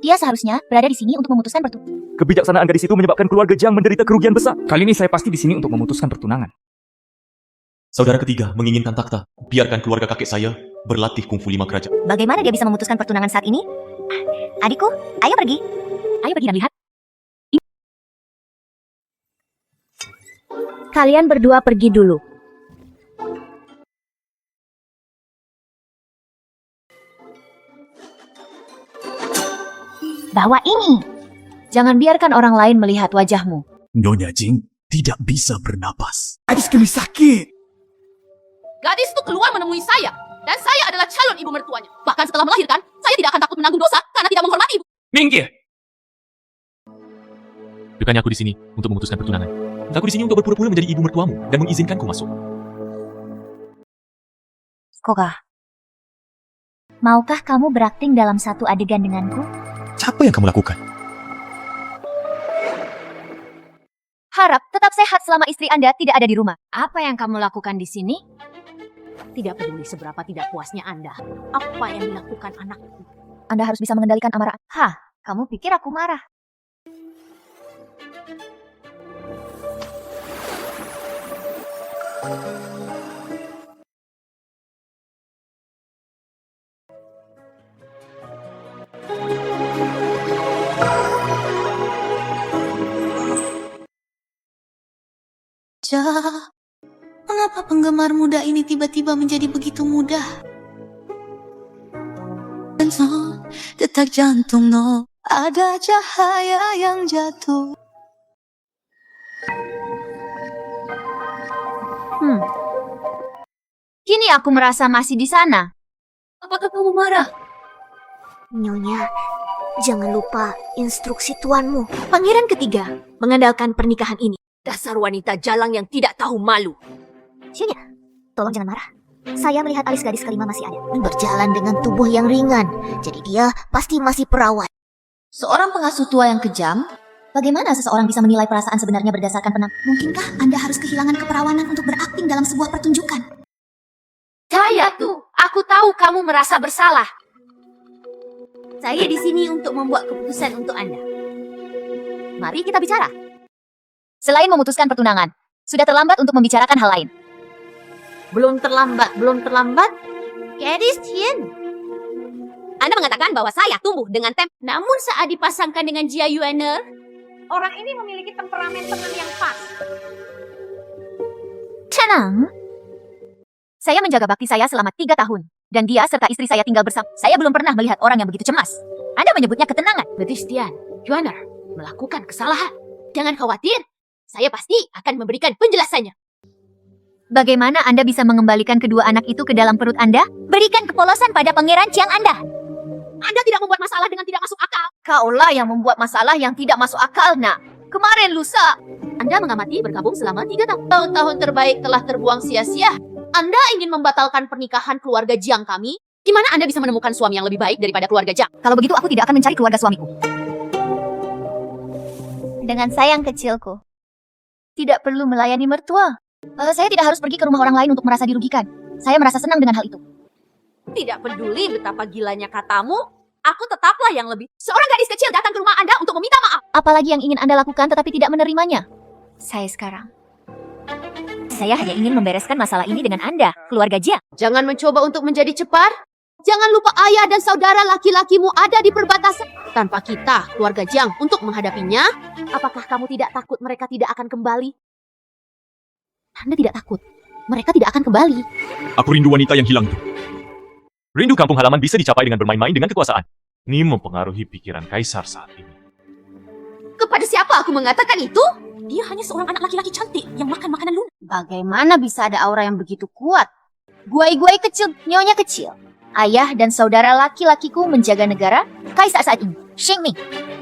Dia seharusnya berada di sini untuk memutuskan pertunangan. Kebijaksanaan gadis itu menyebabkan keluarga Jiang menderita kerugian besar. Kali ini saya pasti di sini untuk memutuskan pertunangan. Saudara ketiga menginginkan takhta. Biarkan keluarga kakek saya berlatih kungfu 5 kerajaan. Bagaimana dia bisa memutuskan pertunangan saat ini? Adikku, ayo pergi. Ayo pergi dan lihat. Kalian berdua pergi dulu. Bawa ini. Jangan biarkan orang lain melihat wajahmu. Nyonya Jing tidak bisa bernapas. Gadis kami sakit. Gadis itu keluar menemui saya. Dan saya adalah calon ibu mertuanya. Bahkan setelah melahirkan, saya tidak akan takut menanggung dosa karena tidak menghormati ibu. Minggir! Bukannya aku di sini untuk memutuskan pertunangan. Aku di sini untuk berpura-pura menjadi ibu mertuamu dan mengizinkanku masuk. Koga, maukah kamu berakting dalam satu adegan denganku? Apa yang kamu lakukan? Harap tetap sehat selama istri Anda tidak ada di rumah. Apa yang kamu lakukan di sini? Tidak peduli seberapa tidak puasnya Anda. Apa yang dilakukan anakku? Anda harus bisa mengendalikan amarah. Hah, kamu pikir aku marah? Mengapa penggemar muda ini tiba-tiba menjadi begitu mudah? Detak jantung no, ada cahaya yang jatuh. Kini aku merasa masih di sana. Apakah kamu marah? Nyonya, jangan lupa instruksi tuanmu. Pangeran ketiga mengandalkan pernikahan ini. Dasar wanita jalang yang tidak tahu malu. Sionya, tolong jangan marah. Saya melihat alis gadis kelima masih ada. Berjalan dengan tubuh yang ringan, jadi dia pasti masih perawan. Seorang pengasuh tua yang kejam? Bagaimana seseorang bisa menilai perasaan sebenarnya berdasarkan Mungkinkah Anda harus kehilangan keperawanan untuk berakting dalam sebuah pertunjukan? Saya tuh, aku tahu kamu merasa bersalah. Saya di sini untuk membuat keputusan untuk Anda. Mari kita bicara. Selain memutuskan pertunangan, sudah terlambat untuk membicarakan hal lain. Belum terlambat. Gadis Tian. Anda mengatakan bahwa saya tumbuh dengan Namun saat dipasangkan dengan Jia Yuaner, orang ini memiliki temperamen tenang yang pas. tenang. Saya menjaga bakti saya selama 3 tahun. Dan dia serta istri saya tinggal bersama. Saya belum pernah melihat orang yang begitu cemas. Anda menyebutnya ketenangan. Gadis Tian, Yuaner melakukan kesalahan. Jangan khawatir. Saya pasti akan memberikan penjelasannya. Bagaimana Anda bisa mengembalikan kedua anak itu ke dalam perut Anda? Berikan kepolosan pada pangeran Chiang Anda. Anda tidak membuat masalah dengan tidak masuk akal. Kaulah yang membuat masalah yang tidak masuk akal, nak. Kemarin lusa. Anda mengamati bergabung selama 3 tahun. Tahun-tahun terbaik telah terbuang sia-sia. Anda ingin membatalkan pernikahan keluarga Jiang kami Di mana Anda bisa menemukan suami yang lebih baik daripada keluarga Jiang? Kalau begitu aku tidak akan mencari keluarga suamiku. Dengan sayang kecilku. Tidak perlu melayani mertua. Saya tidak harus pergi ke rumah orang lain untuk merasa dirugikan. Saya merasa senang dengan hal itu. Tidak peduli betapa gilanya katamu, aku tetaplah yang lebih. Seorang gadis kecil datang ke rumah Anda untuk meminta maaf. Apalagi yang ingin Anda lakukan tetapi tidak menerimanya? Saya hanya ingin membereskan masalah ini dengan Anda, keluarga Jiang. Jangan mencoba untuk menjadi cepar. Jangan lupa ayah dan saudara laki-lakimu ada di perbatasan. Tanpa kita, keluarga Jiang, untuk menghadapinya, apakah kamu tidak takut mereka tidak akan kembali? Anda tidak takut. Mereka tidak akan kembali. Aku rindu wanita yang hilang itu. Rindu kampung halaman bisa dicapai dengan bermain-main dengan kekuasaan. Ini mempengaruhi pikiran Kaisar saat ini. Kepada siapa aku mengatakan itu? Dia hanya seorang anak laki-laki cantik yang makan makanan lunak. Bagaimana bisa ada aura yang begitu kuat? Guai-guai kecil, nyonya kecil. Ayah dan saudara laki-lakiku menjaga negara. Kaisar saat ini, Sheng Ming,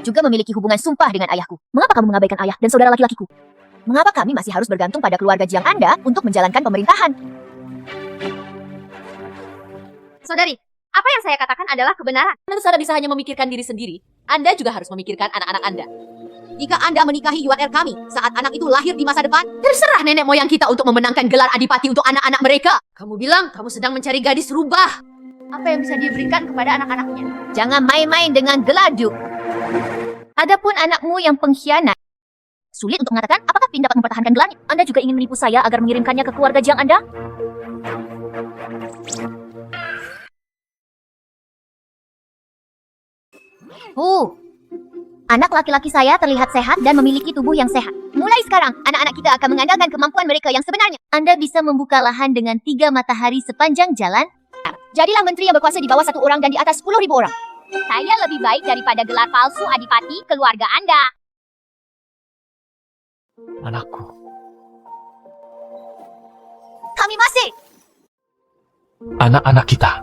juga memiliki hubungan sumpah dengan ayahku. Mengapa kamu mengabaikan ayah dan saudara laki-lakiku? Mengapa kami masih harus bergantung pada keluarga Jiang Anda untuk menjalankan pemerintahan? Saudari, apa yang saya katakan adalah kebenaran. Anda bisa hanya memikirkan diri sendiri. Anda juga harus memikirkan anak-anak Anda. Jika Anda menikahi Yuan Er kami saat anak itu lahir di masa depan, terserah nenek moyang kita untuk memenangkan gelar adipati untuk anak-anak mereka. Kamu bilang kamu sedang mencari gadis rubah. Apa yang bisa diberikan kepada anak-anaknya? Jangan main-main dengan geladu. Adapun anakmu yang pengkhianat, sulit untuk mengatakan apakah Pin dapat mempertahankan gelarnya. Anda juga ingin menipu saya agar mengirimkannya ke keluarga Jiang Anda? Anak laki-laki saya terlihat sehat dan memiliki tubuh yang sehat. Mulai sekarang, anak-anak kita akan mengandalkan kemampuan mereka yang sebenarnya. Anda bisa membuka lahan dengan 3 matahari sepanjang jalan. Jadilah menteri yang berkuasa di bawah 1 orang dan di atas 10.000 orang. Saya lebih baik daripada gelar palsu adipati keluarga Anda. Anakku. Kami masih. Anak-anak kita.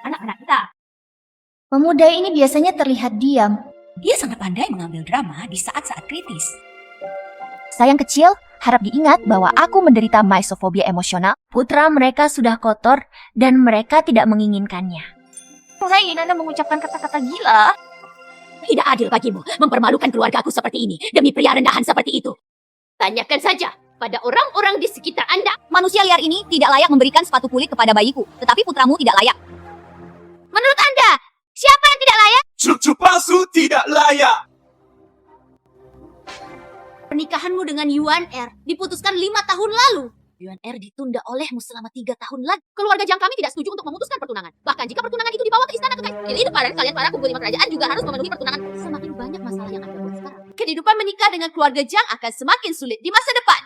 Anak-anak kita. Pemuda ini biasanya terlihat diam. Dia sangat pandai mengambil drama di saat-saat kritis. Sayang kecil, harap diingat bahwa aku menderita misofobia emosional. Putra mereka sudah kotor dan mereka tidak menginginkannya. Saya ingin Anda mengucapkan kata-kata gila. Tidak adil bagimu mempermalukan keluargaku seperti ini demi pria rendahan seperti itu. Tanyakan saja pada orang-orang di sekitar Anda. Manusia liar ini tidak layak memberikan sepatu kulit kepada bayiku, tetapi putramu tidak layak. Menurut Anda, siapa yang tidak layak? Cucu palsu tidak layak. Pernikahanmu dengan Yuan Er diputuskan 5 tahun lalu. Yuan Er ditunda olehmu selama 3 tahun lagi. Keluarga Jiang kami tidak setuju untuk memutuskan pertunangan. Bahkan jika pertunangan itu dibawa ke istana kekaisaran. Jadi kalian para kubu 5 kerajaan juga harus memenuhi pertunangan. Semakin banyak masalah yang Anda buat sekarang. Kehidupan menikah dengan keluarga Jiang akan semakin sulit di masa depan.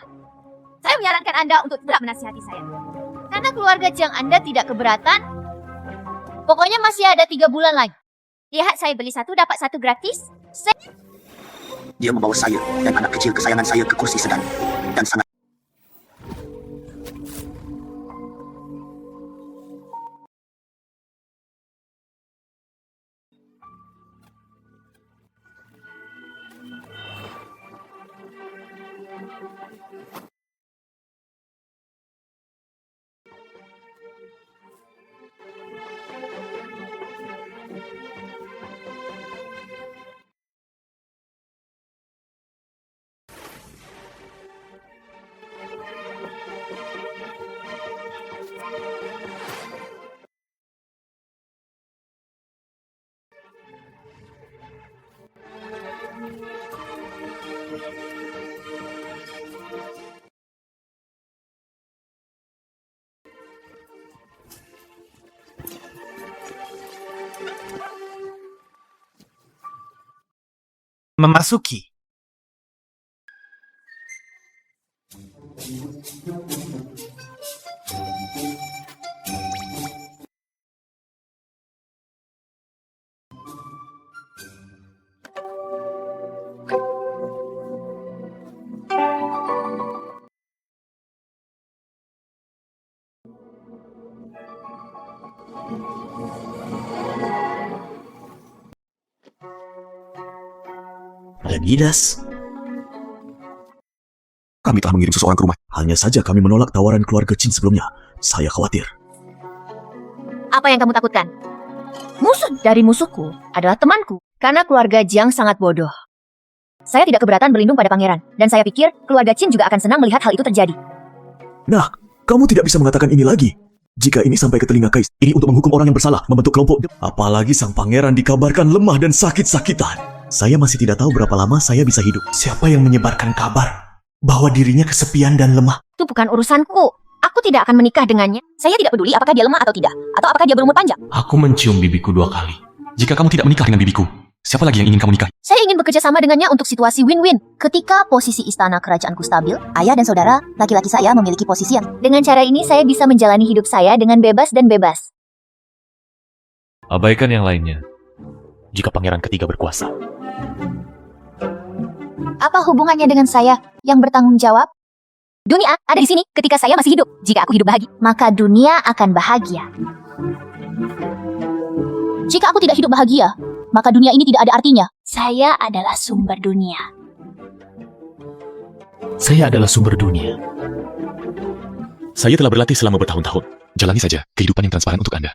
Saya menyarankan Anda untuk tidak menasihati saya. Karena keluarga Jiang Anda tidak keberatan, pokoknya masih ada 3 bulan lagi. Lihat, saya beli 1 dapat 1 gratis. Dia membawa saya dan anak kecil kesayangan saya ke kursi sedan dan sangat memasuki. Leonidas, kami telah mengirim seseorang ke rumah. Hanya saja kami menolak tawaran keluarga Qin sebelumnya. Saya khawatir. Apa yang kamu takutkan? Musuh dari musuhku adalah temanku. Karena keluarga Jiang sangat bodoh. Saya tidak keberatan berlindung pada pangeran. Dan saya pikir keluarga Qin juga akan senang melihat hal itu terjadi. Nah, kamu tidak bisa mengatakan ini lagi. Jika ini sampai ke telinga Kaisar, ini untuk menghukum orang yang bersalah, membentuk kelompok. Apalagi sang pangeran dikabarkan lemah dan sakit-sakitan. Saya masih tidak tahu berapa lama saya bisa hidup. Siapa yang menyebarkan kabar bahwa dirinya kesepian dan lemah? Itu bukan urusanku. Aku tidak akan menikah dengannya. Saya tidak peduli apakah dia lemah atau tidak. Atau apakah dia berumur panjang. Aku mencium bibiku 2 kali. Jika kamu tidak menikah dengan bibiku, siapa lagi yang ingin kamu nikahi? Saya ingin bekerja sama dengannya untuk situasi win-win. Ketika posisi istana kerajaanku stabil, ayah dan saudara, laki-laki saya memiliki posisi yang... Dengan cara ini saya bisa menjalani hidup saya dengan bebas dan bebas. Abaikan yang lainnya. Jika pangeran ketiga berkuasa. Apa hubungannya dengan saya yang bertanggung jawab? Dunia ada di sini ketika saya masih hidup. Jika aku hidup bahagia, maka dunia akan bahagia. Jika aku tidak hidup bahagia, maka dunia ini tidak ada artinya. Saya adalah sumber dunia. Saya adalah sumber dunia. Saya telah berlatih selama bertahun-tahun. Jalani saja kehidupan yang transparan untuk Anda.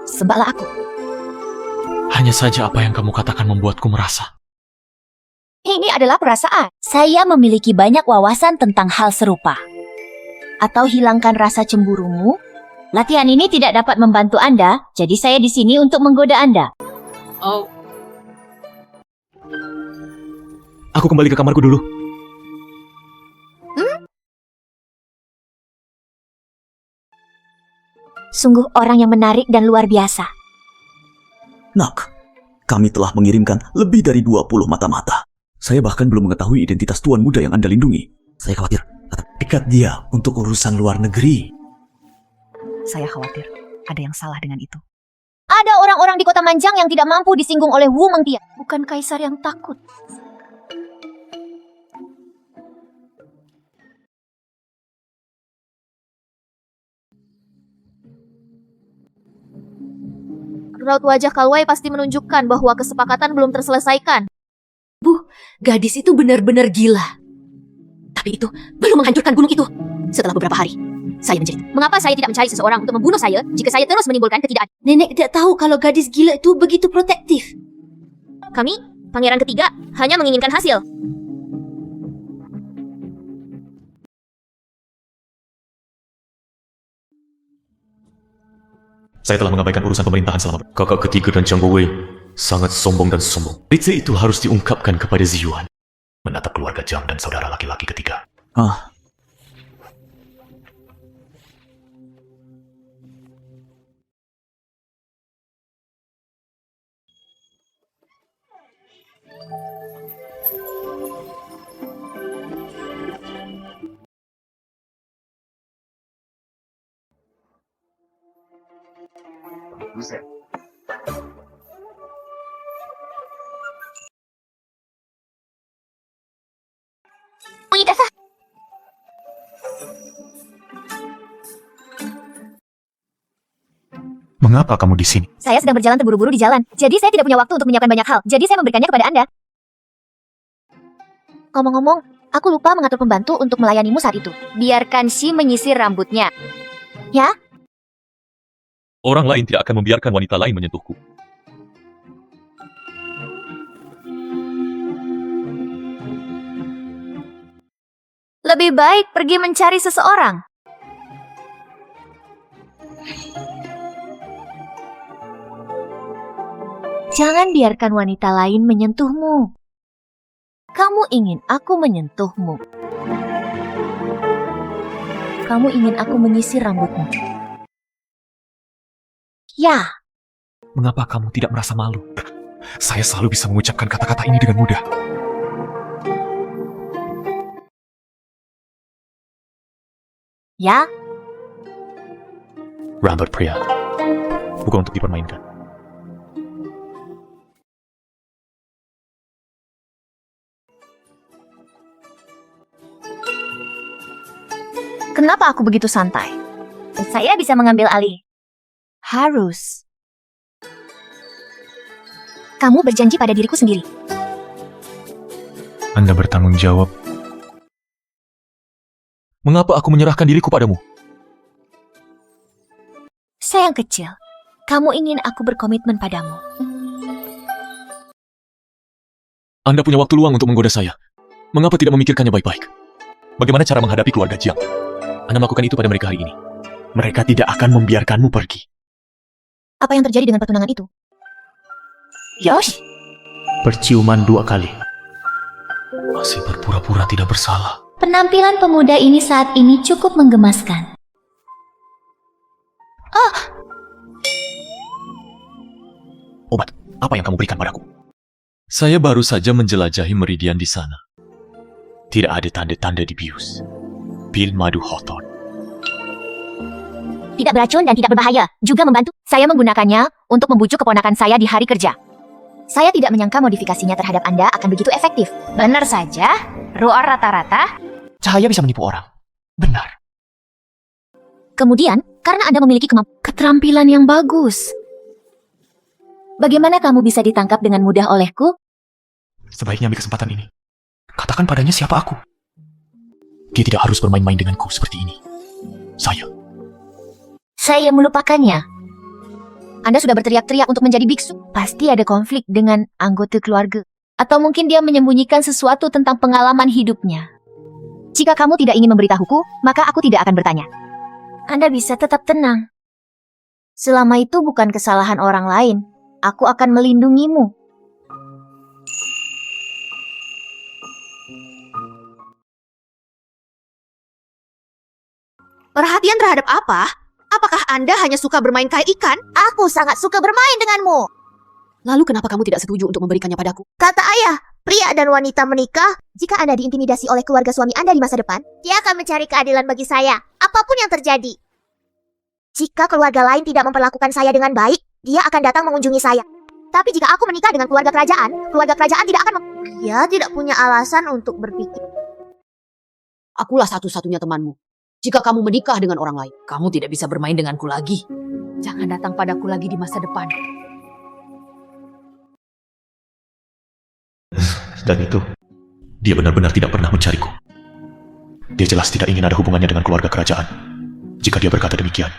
Sembahlah aku. Hanya saja apa yang kamu katakan membuatku merasa. Ini adalah perasaan. Saya memiliki banyak wawasan tentang hal serupa. Atau hilangkan rasa cemburumu. Latihan ini tidak dapat membantu Anda, jadi saya di sini untuk menggoda Anda. Oh. Aku kembali ke kamarku dulu. Sungguh orang yang menarik dan luar biasa. Nak, kami telah mengirimkan lebih dari 20 mata-mata. Saya bahkan belum mengetahui identitas tuan muda yang Anda lindungi. Saya khawatir. Ikat dia untuk urusan luar negeri. Saya khawatir ada yang salah dengan itu. Ada orang-orang di kota Manjang yang tidak mampu disinggung oleh Wu Mengtia. Bukan kaisar yang takut. Raut wajah Kalwai pasti menunjukkan bahwa kesepakatan belum terselesaikan. Gadis itu benar-benar gila. Tapi itu belum menghancurkan gunung itu. Setelah beberapa hari, saya menjerit. Mengapa saya tidak mencari seseorang untuk membunuh saya jika saya terus menimbulkan ketidakadilan? Nenek tidak tahu kalau gadis gila itu begitu protektif. Kami, pangeran ketiga, hanya menginginkan hasil. Saya telah mengabaikan urusan pemerintahan selama kakak ketiga dan Jiang Wei sangat sombong dan sombong. Berita itu harus diungkapkan kepada Ziyuan. Menatap keluarga Jiang dan saudara laki-laki ketiga. Mengapa kamu di sini? Saya sedang berjalan terburu-buru di jalan, jadi saya tidak punya waktu untuk menyiapkan banyak hal. Jadi saya memberikannya kepada Anda. Ngomong-ngomong, aku lupa mengatur pembantu untuk melayanimu saat itu. Biarkan Shi menyisir rambutnya. Ya? Orang lain tidak akan membiarkan wanita lain menyentuhku. Lebih baik pergi mencari seseorang. Jangan biarkan wanita lain menyentuhmu. Kamu ingin aku menyentuhmu. Kamu ingin aku menyisir rambutmu. Ya. Mengapa kamu tidak merasa malu? Saya selalu bisa mengucapkan kata-kata ini dengan mudah. Ya. Rambut pria bukan untuk dipermainkan. Kenapa aku begitu santai? Saya bisa mengambil alih. Harus. Kamu berjanji pada diriku sendiri. Anda bertanggung jawab Mengapa aku menyerahkan diriku padamu? Sayang kecil, kamu ingin aku berkomitmen padamu. Anda punya waktu luang untuk menggoda saya. Mengapa tidak memikirkannya baik-baik? Bagaimana cara menghadapi keluarga Jiang? Anda melakukan itu pada mereka hari ini. Mereka tidak akan membiarkanmu pergi. Apa yang terjadi dengan pertunangan itu? Yosh? Perciuman 2 kali. Masih berpura-pura tidak bersalah. Penampilan pemuda ini saat ini cukup menggemaskan. Obat, apa yang kamu berikan padaku? Saya baru saja menjelajahi meridian di sana. Tidak ada tanda-tanda dibius. Pil madu Hawthorne. Tidak beracun dan tidak berbahaya. Juga membantu. Saya menggunakannya untuk membujuk keponakan saya di hari kerja. Saya tidak menyangka modifikasinya terhadap Anda akan begitu efektif. Benar saja. Roar rata-rata. Cahaya bisa menipu orang. Benar. Kemudian, karena Anda memiliki keterampilan yang bagus. Bagaimana kamu bisa ditangkap dengan mudah olehku? Sebaiknya ambil kesempatan ini. Katakan padanya siapa aku. Dia tidak harus bermain-main denganku seperti ini. Saya melupakannya. Anda sudah berteriak-teriak untuk menjadi biksu. Pasti ada konflik dengan anggota keluarga. Atau mungkin dia menyembunyikan sesuatu tentang pengalaman hidupnya. Jika kamu tidak ingin memberitahuku, maka aku tidak akan bertanya. Anda bisa tetap tenang. Selama itu bukan kesalahan orang lain. Aku akan melindungimu. Perhatian terhadap apa? Apakah Anda hanya suka bermain kayak ikan? Aku sangat suka bermain denganmu. Lalu kenapa kamu tidak setuju untuk memberikannya padaku? Kata ayah, pria dan wanita menikah. Jika Anda diintimidasi oleh keluarga suami Anda di masa depan, dia akan mencari keadilan bagi saya, apapun yang terjadi. Jika keluarga lain tidak memperlakukan saya dengan baik, dia akan datang mengunjungi saya. Tapi jika aku menikah dengan keluarga kerajaan tidak akan Dia tidak punya alasan untuk berpikir. Akulah satu-satunya temanmu. Jika kamu menikah dengan orang lain, kamu tidak bisa bermain denganku lagi. Jangan datang padaku lagi di masa depan. Dan itu, dia benar-benar tidak pernah mencariku. Dia jelas tidak ingin ada hubungannya dengan keluarga kerajaan. Jika dia berkata demikian,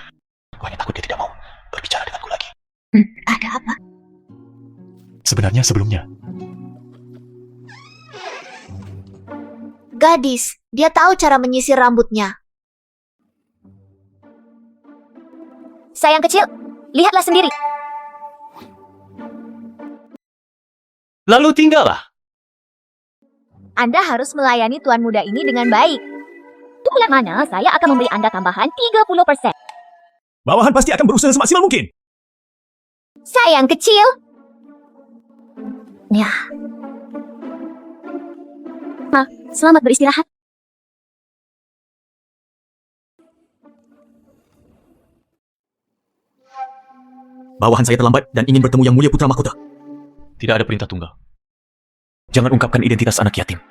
aku hanya takut dia tidak mau berbicara denganku lagi. Ada apa? Sebenarnya sebelumnya, Gadis, dia tahu cara menyisir rambutnya. Sayang kecil, lihatlah sendiri. Lalu tinggallah. Anda harus melayani tuan muda ini dengan baik. Di bulan mana saya akan memberi Anda tambahan 30%. Bawahan pasti akan berusaha semaksimal mungkin. Sayang kecil. Ya. Selamat beristirahat. Bawahan saya terlambat dan ingin bertemu Yang Mulia Putra Mahkota. tidak ada perintah tunggal. Jangan ungkapkan identitas anak yatim.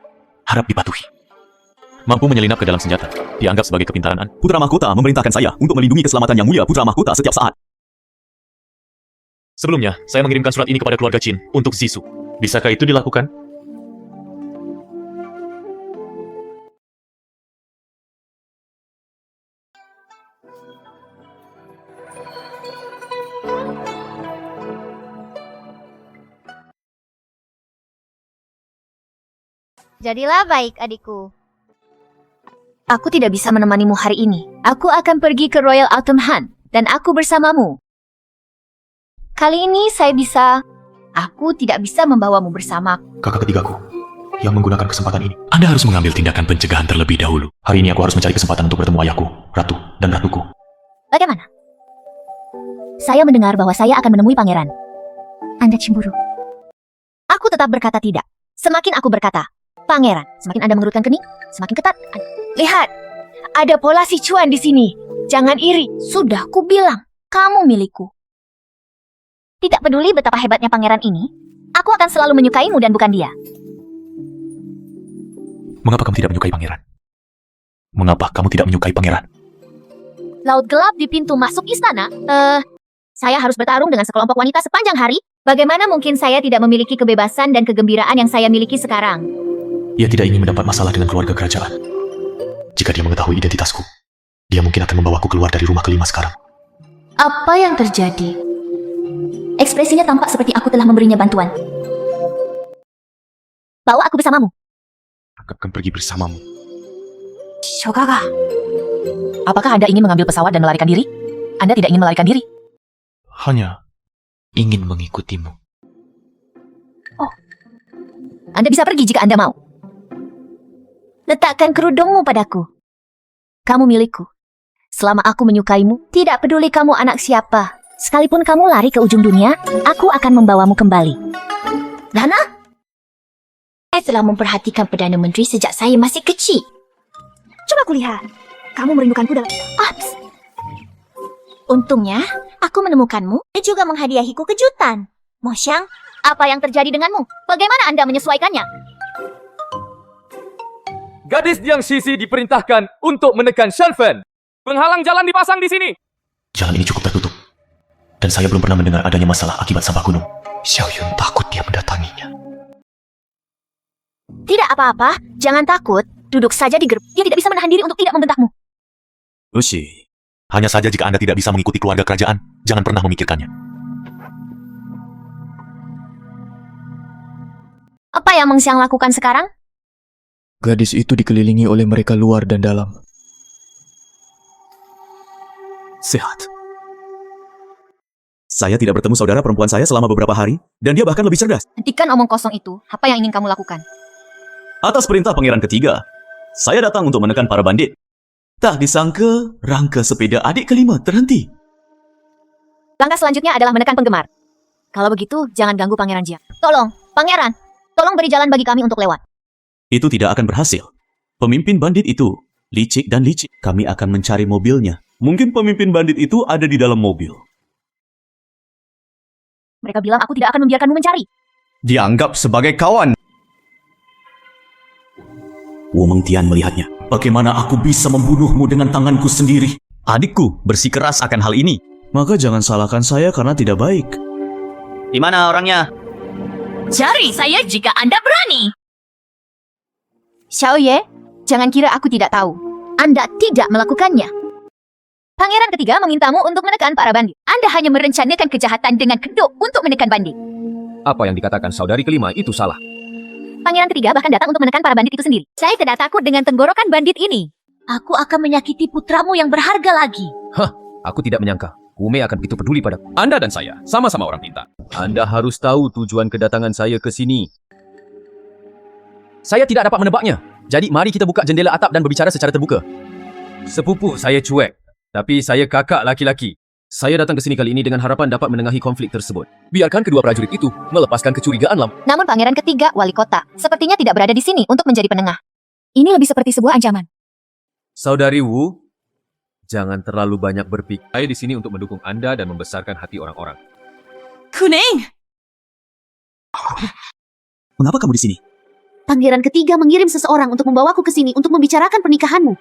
Harap dipatuhi. Mampu menyelinap ke dalam senjata. Dianggap sebagai kepintaran Putra Mahkota memerintahkan saya untuk melindungi keselamatan Yang Mulia Putra Mahkota setiap saat. Sebelumnya, saya mengirimkan surat ini kepada keluarga Qin untuk Zisu. Bisakah itu dilakukan? Jadilah baik, adikku. Aku tidak bisa menemanimu hari ini. Aku akan pergi ke Royal Autumn Hunt, dan aku bersamamu. Kali ini saya bisa... Aku tidak bisa membawamu bersama. Kakak ketigaku, yang menggunakan kesempatan ini. Anda harus mengambil tindakan pencegahan terlebih dahulu. Hari ini aku harus mencari kesempatan untuk bertemu ayahku, ratu, dan ratuku. Bagaimana? Saya mendengar bahwa saya akan menemui pangeran. Anda cemburu. Aku tetap berkata tidak. Semakin aku berkata, pangeran, semakin Anda mengerutkan kening, semakin ketat. Lihat, ada pola si cuan di sini. Jangan iri. Sudah ku bilang, kamu milikku. Tidak peduli betapa hebatnya pangeran ini, aku akan selalu menyukaimu dan bukan dia. Mengapa kamu tidak menyukai pangeran? Mengapa kamu tidak menyukai pangeran? Laut gelap di pintu masuk istana? Saya harus bertarung dengan sekelompok wanita sepanjang hari. Bagaimana mungkin saya tidak memiliki kebebasan dan kegembiraan yang saya miliki sekarang? Ia tidak ingin mendapat masalah dengan keluarga kerajaan. Jika Jika dia mengetahui identitasku, dia mungkin akan membawaku keluar dari rumah kelima sekarang. Apa yang terjadi? Ekspresinya tampak seperti aku telah memberinya bantuan. Bawa aku bersamamu. Aku akan pergi bersamamu. Shogaga. Apakah Anda ingin mengambil pesawat dan melarikan diri? Anda tidak ingin melarikan diri? Hanya ingin mengikutimu. Oh. Anda bisa pergi jika Anda mau. Letakkan kerudungmu padaku. Kamu milikku. Selama aku menyukaimu, tidak peduli kamu anak siapa. Sekalipun kamu lari ke ujung dunia, aku akan membawamu kembali. Lana? Saya telah memperhatikan Perdana Menteri sejak saya masih kecil. Coba kulihat. Kamu merindukanku dalam... Ops. Untungnya, aku menemukanmu dan juga menghadiahiku kejutan. Moshang, apa yang terjadi denganmu? Bagaimana Anda menyesuaikannya? Gadis Jiang Shishi diperintahkan untuk menekan Shenfen. Penghalang jalan dipasang di sini. Jalan ini cukup tertutup. Dan saya belum pernah mendengar adanya masalah akibat sampah gunung. Xiao Yun takut dia mendatanginya. Tidak apa-apa, jangan takut. Duduk saja di gerbang. Dia tidak bisa menahan diri untuk tidak membentakmu. Lucy, hanya saja jika Anda tidak bisa mengikuti keluarga kerajaan, jangan pernah memikirkannya. Apa yang Meng Xiang lakukan sekarang? Gadis itu dikelilingi oleh mereka luar dan dalam. Sehat. Saya tidak bertemu saudara perempuan saya selama beberapa hari, dan dia bahkan lebih cerdas. Hentikan omong kosong itu. Apa yang ingin kamu lakukan? Atas perintah pangeran ketiga, saya datang untuk menekan para bandit. Tak disangka, rangka sepeda adik kelima terhenti. Langkah selanjutnya adalah menekan penggemar. Kalau begitu, jangan ganggu Pangeran Jiang. Tolong, Pangeran, tolong beri jalan bagi kami untuk lewat. Itu tidak akan berhasil. Pemimpin bandit itu licik dan licik. Kami akan mencari mobilnya. Mungkin pemimpin bandit itu ada di dalam mobil. Mereka bilang aku tidak akan membiarkanmu mencari. Dianggap sebagai kawan. Wu Mengtian melihatnya. Bagaimana aku bisa membunuhmu dengan tanganku sendiri? Adikku bersikeras akan hal ini. Maka jangan salahkan saya karena tidak baik. Di mana orangnya? Cari saya jika Anda berani. Xiao Ye, jangan kira aku tidak tahu. Anda tidak melakukannya. Pangeran ketiga memintamu untuk menekan para bandit. Anda hanya merencanakan kejahatan dengan kedok untuk menekan bandit. Apa yang dikatakan saudari kelima itu salah. Pangeran ketiga bahkan datang untuk menekan para bandit itu sendiri. Saya tidak takut dengan tenggorokan bandit ini. Aku akan menyakiti putramu yang berharga lagi. Hah, aku tidak menyangka Wume akan begitu peduli padaku. Anda dan saya sama-sama orang pintar. Anda harus tahu tujuan kedatangan saya ke sini. Saya tidak dapat menebaknya. Jadi mari kita buka jendela atap dan berbicara secara terbuka. Sepupu saya cuek, tapi saya kakak laki-laki. Saya datang ke sini kali ini dengan harapan dapat menengahi konflik tersebut. Biarkan kedua prajurit itu melepaskan kecurigaan lama. Namun pangeran ketiga, wali kota, sepertinya tidak berada di sini untuk menjadi penengah. Ini lebih seperti sebuah ancaman. Saudari Wu, jangan terlalu banyak berpikir. Saya di sini untuk mendukung Anda dan membesarkan hati orang-orang. Kuning! Mengapa kamu di sini? Pangeran ketiga mengirim seseorang untuk membawaku ke sini untuk membicarakan pernikahanmu.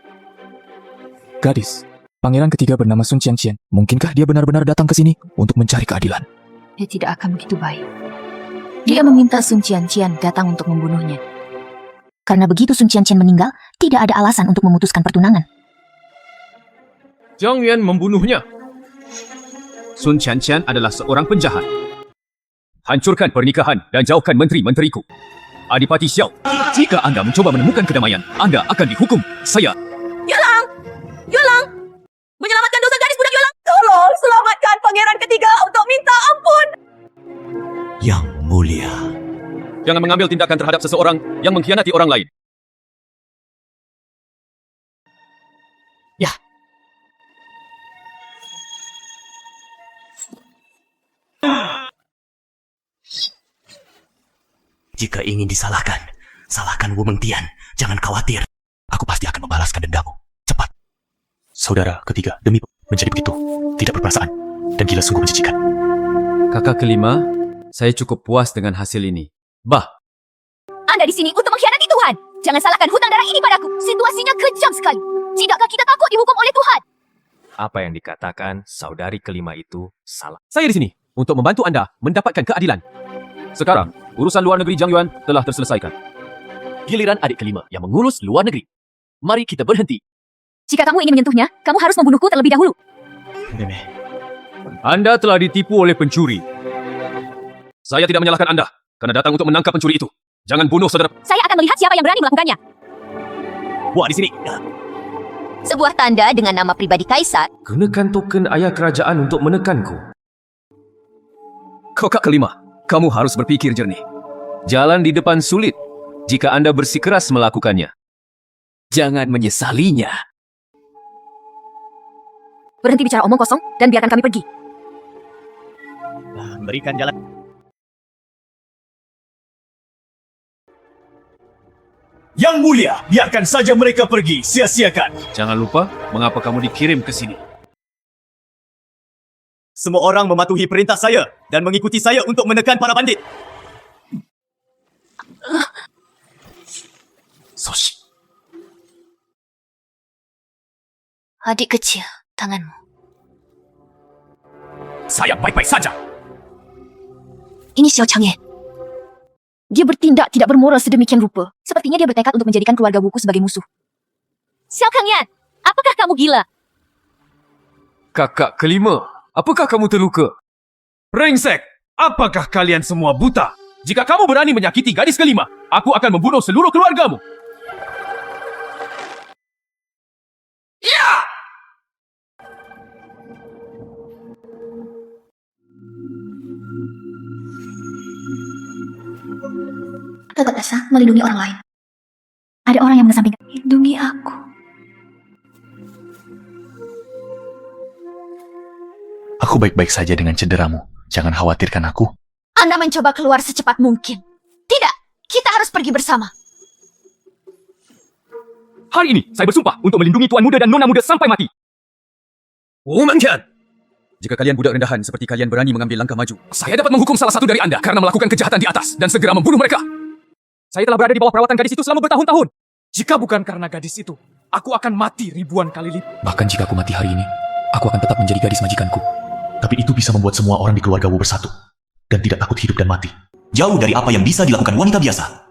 Gadis, pangeran ketiga bernama Sun Qianqian. Mungkinkah dia benar-benar datang ke sini untuk mencari keadilan? Dia tidak akan begitu baik. Dia meminta Sun Qianqian datang untuk membunuhnya. Karena begitu Sun Qianqian meninggal, tidak ada alasan untuk memutuskan pertunangan. Jiang Yuan membunuhnya. Sun Qianqian adalah seorang penjahat. Hancurkan pernikahan dan jauhkan menteri-menteriku. Adipati Xiao, jika Anda mencoba menemukan kedamaian, Anda akan dihukum. Saya... Yulang! Yulang! Menyelamatkan dosa gadis budak Yulang! Tolong selamatkan pangeran ketiga untuk minta ampun! Yang mulia. Jangan mengambil tindakan terhadap seseorang yang mengkhianati orang lain. Ya. Jika ingin disalahkan, salahkan Wu Mengtian. Jangan khawatir. Aku pasti akan membalaskan dendamu. Cepat. Saudara ketiga, demi menjadi begitu, tidak berperasaan, dan gila sungguh menjijikan. Kakak kelima, saya cukup puas dengan hasil ini. Bah, Anda di sini untuk mengkhianati Tuhan. Jangan salahkan hutang darah ini padaku. Situasinya kejam sekali. Tidakkah kita takut dihukum oleh Tuhan? apa yang dikatakan saudari kelima itu salah. Saya di sini untuk membantu Anda mendapatkan keadilan. Sekarang, urusan luar negeri Jiang Yuan telah terselesaikan. Giliran adik kelima yang mengurus luar negeri. Mari kita berhenti Jika kamu ingin menyentuhnya, kamu harus membunuhku terlebih dahulu. Anda telah ditipu oleh pencuri. Saya tidak menyalahkan Anda karena datang untuk menangkap pencuri itu. Jangan bunuh saudara. Saya akan melihat siapa yang berani melakukannya. Wah, di sini. Sebuah tanda dengan nama pribadi Kaisar. Gunakan token ayah kerajaan untuk menekanku. Kokak kelima, kamu harus berpikir jernih. Jalan di depan sulit jika Anda bersikeras melakukannya. Jangan menyesalinya. Berhenti bicara omong kosong dan biarkan kami pergi. Berikan jalan. Yang mulia, biarkan saja mereka pergi, sia-siakan. Jangan lupa mengapa kamu dikirim ke sini. Semua orang mematuhi perintah saya dan mengikuti saya untuk menekan para bandit. Soshi. Adik kecil, tanganmu. Saya baik-baik saja. Ini Xiao Chang'e. Dia bertindak tidak bermoral sedemikian rupa. Sepertinya dia bertekad untuk menjadikan keluarga Wuku sebagai musuh. Xiao Kangyan, apakah kamu gila? Kakak kelima, apakah kamu terluka? Brengsek! Apakah kalian semua buta? Jika kamu berani menyakiti gadis kelima, aku akan membunuh seluruh keluargamu. Tetap asa melindungi orang lain. Ada orang yang mengesampingkan. Lindungi aku. Aku baik-baik saja dengan cederamu. Jangan khawatirkan aku. Anda mencoba keluar secepat mungkin. Tidak, kita harus pergi bersama. Hari ini, saya bersumpah untuk melindungi tuan muda dan nona muda sampai mati. Jika kalian budak rendahan seperti kalian berani mengambil langkah maju, saya dapat menghukum salah satu dari Anda karena melakukan kejahatan di atas dan segera membunuh mereka. Saya telah berada di bawah perawatan gadis itu selama bertahun-tahun. Jika bukan karena gadis itu, aku akan mati ribuan kali lipat. Bahkan jika aku mati hari ini, aku akan tetap menjadi gadis majikanku. Tapi itu bisa membuat semua orang di keluarga Wu bersatu. Dan tidak takut hidup dan mati. Jauh dari apa yang bisa dilakukan wanita biasa.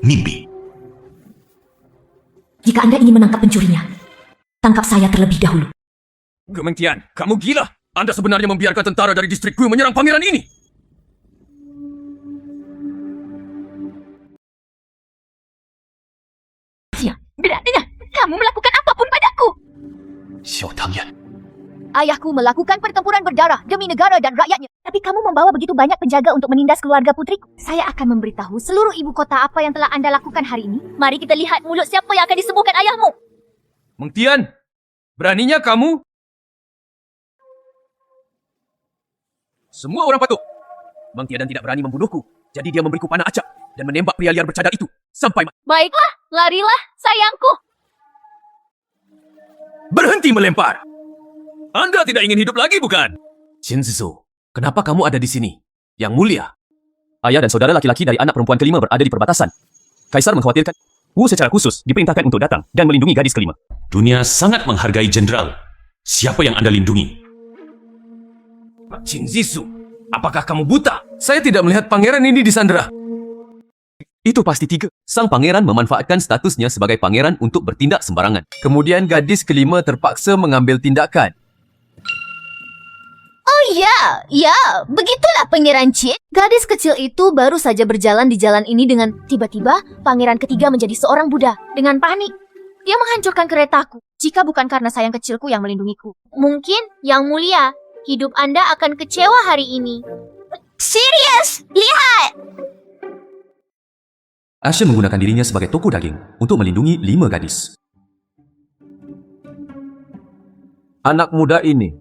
Mimpi. Jika Anda ingin menangkap pencurinya, tangkap saya terlebih dahulu. Gemengtian, kamu gila. Anda sebenarnya membiarkan tentara dari distrik Gu menyerang pangeran ini. Beraninya kamu melakukan apapun padaku. Xiao Tangyan. Ayahku melakukan pertempuran berdarah demi negara dan rakyatnya. Tapi kamu membawa begitu banyak penjaga untuk menindas keluarga putriku. Saya akan memberitahu seluruh ibu kota apa yang telah Anda lakukan hari ini. Mari kita lihat mulut siapa yang akan disembuhkan ayahmu. Mengtian, beraninya kamu? Semua orang patuh. Mang Tiadan tidak berani membunuhku. Jadi dia memberiku panah acak dan menembak pria liar bercadar itu sampai mati. Baiklah, larilah sayangku. Berhenti melempar. Anda tidak ingin hidup lagi, bukan? Shinzo, kenapa kamu ada di sini? Yang mulia. Ayah dan saudara laki-laki dari anak perempuan kelima berada di perbatasan. Kaisar mengkhawatirkan Wu secara khusus diperintahkan untuk datang dan melindungi gadis kelima. Dunia sangat menghargai jenderal. Siapa yang Anda lindungi? Shinzo, apakah kamu buta? Saya tidak melihat pangeran ini disandera. Itu pasti tiga. Sang pangeran memanfaatkan statusnya sebagai pangeran untuk bertindak sembarangan. Kemudian gadis kelima terpaksa mengambil tindakan. Oh ya, begitulah Pangeran Chin. Gadis kecil itu baru saja berjalan di jalan ini dengan tiba-tiba pangeran ketiga menjadi seorang Buddha. Dengan panik, dia menghancurkan keretaku. Jika bukan karena sayang kecilku yang melindungiku. Mungkin, Yang Mulia, hidup Anda akan kecewa hari ini. Serius? Lihat! Ashen menggunakan dirinya sebagai toko daging untuk melindungi 5 gadis. Anak muda ini,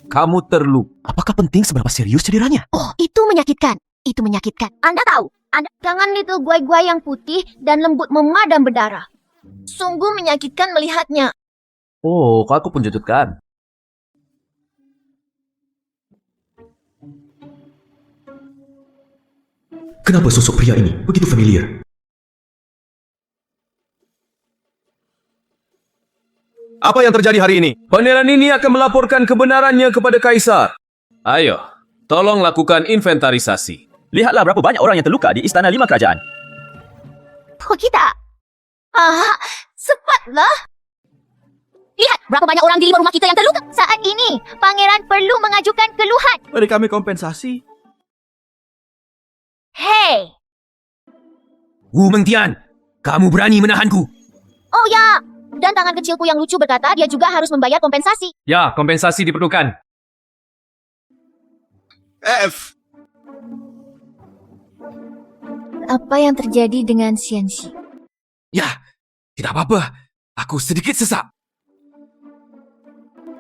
kamu terluka. Apakah penting seberapa serius cederanya? Oh, itu menyakitkan. Itu menyakitkan. Anda tahu, tangan little guai-guai yang putih dan lembut memadam berdarah. Sungguh menyakitkan melihatnya. Oh, aku penjututkan. Kenapa sosok pria ini begitu familiar? Apa yang terjadi hari ini? Pangeran ini akan melaporkan kebenarannya kepada Kaisar. Ayo, tolong lakukan inventarisasi. Lihatlah berapa banyak orang yang terluka di Istana 5 Kerajaan. Kok kita? Cepatlah. Lihat, Berapa banyak orang di 5 rumah kita yang terluka? Saat ini, pangeran perlu mengajukan keluhan. Beri kami kompensasi. Hei! Wu Mengtian, kamu berani menahanku? Oh ya, dan tangan kecilku yang lucu berkata dia juga harus membayar kompensasi. Ya, kompensasi diperlukan. F. Apa yang terjadi dengan Xianxi? Ya, tidak apa-apa. Aku sedikit sesak.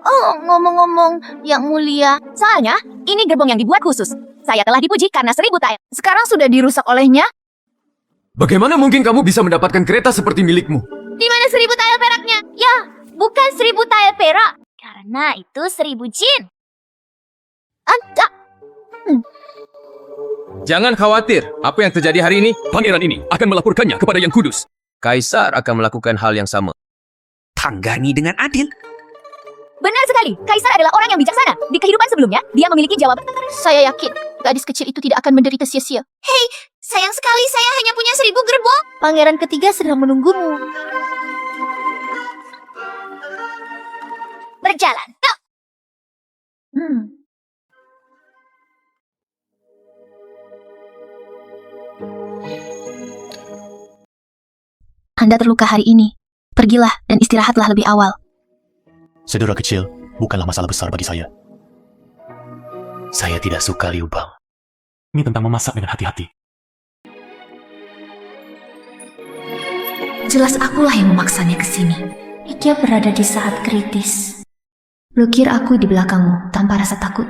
Oh, ngomong-ngomong, yang mulia. Soalnya, ini gerbong yang dibuat khusus. Saya telah dipuji karena 1000 tael. Sekarang sudah dirusak olehnya. Bagaimana mungkin kamu bisa mendapatkan kereta seperti milikmu? Di mana 1000 tael peraknya? Ya, bukan 1000 tael perak. Karena itu 1000 jin. Anda. Jangan khawatir, apa yang terjadi hari ini, pangeran ini akan melaporkannya kepada Yang Kudus. Kaisar akan melakukan hal yang sama. Tanggani dengan adil. Benar sekali, Kaisar adalah orang yang bijaksana. Di kehidupan sebelumnya, dia memiliki jawaban. Saya yakin, gadis kecil itu tidak akan menderita sia-sia. Hei, sayang sekali saya hanya punya 1000 gerbong. Pangeran ketiga sedang menunggumu. Berjalan. Anda terluka hari ini. Pergilah dan istirahatlah lebih awal. Cedera kecil bukanlah masalah besar bagi saya. Saya tidak suka Liu Bang. Ini tentang memasak dengan hati-hati. Jelas akulah yang memaksanya ke sini. Dia berada di saat kritis. Blokir aku di belakangmu tanpa rasa takut.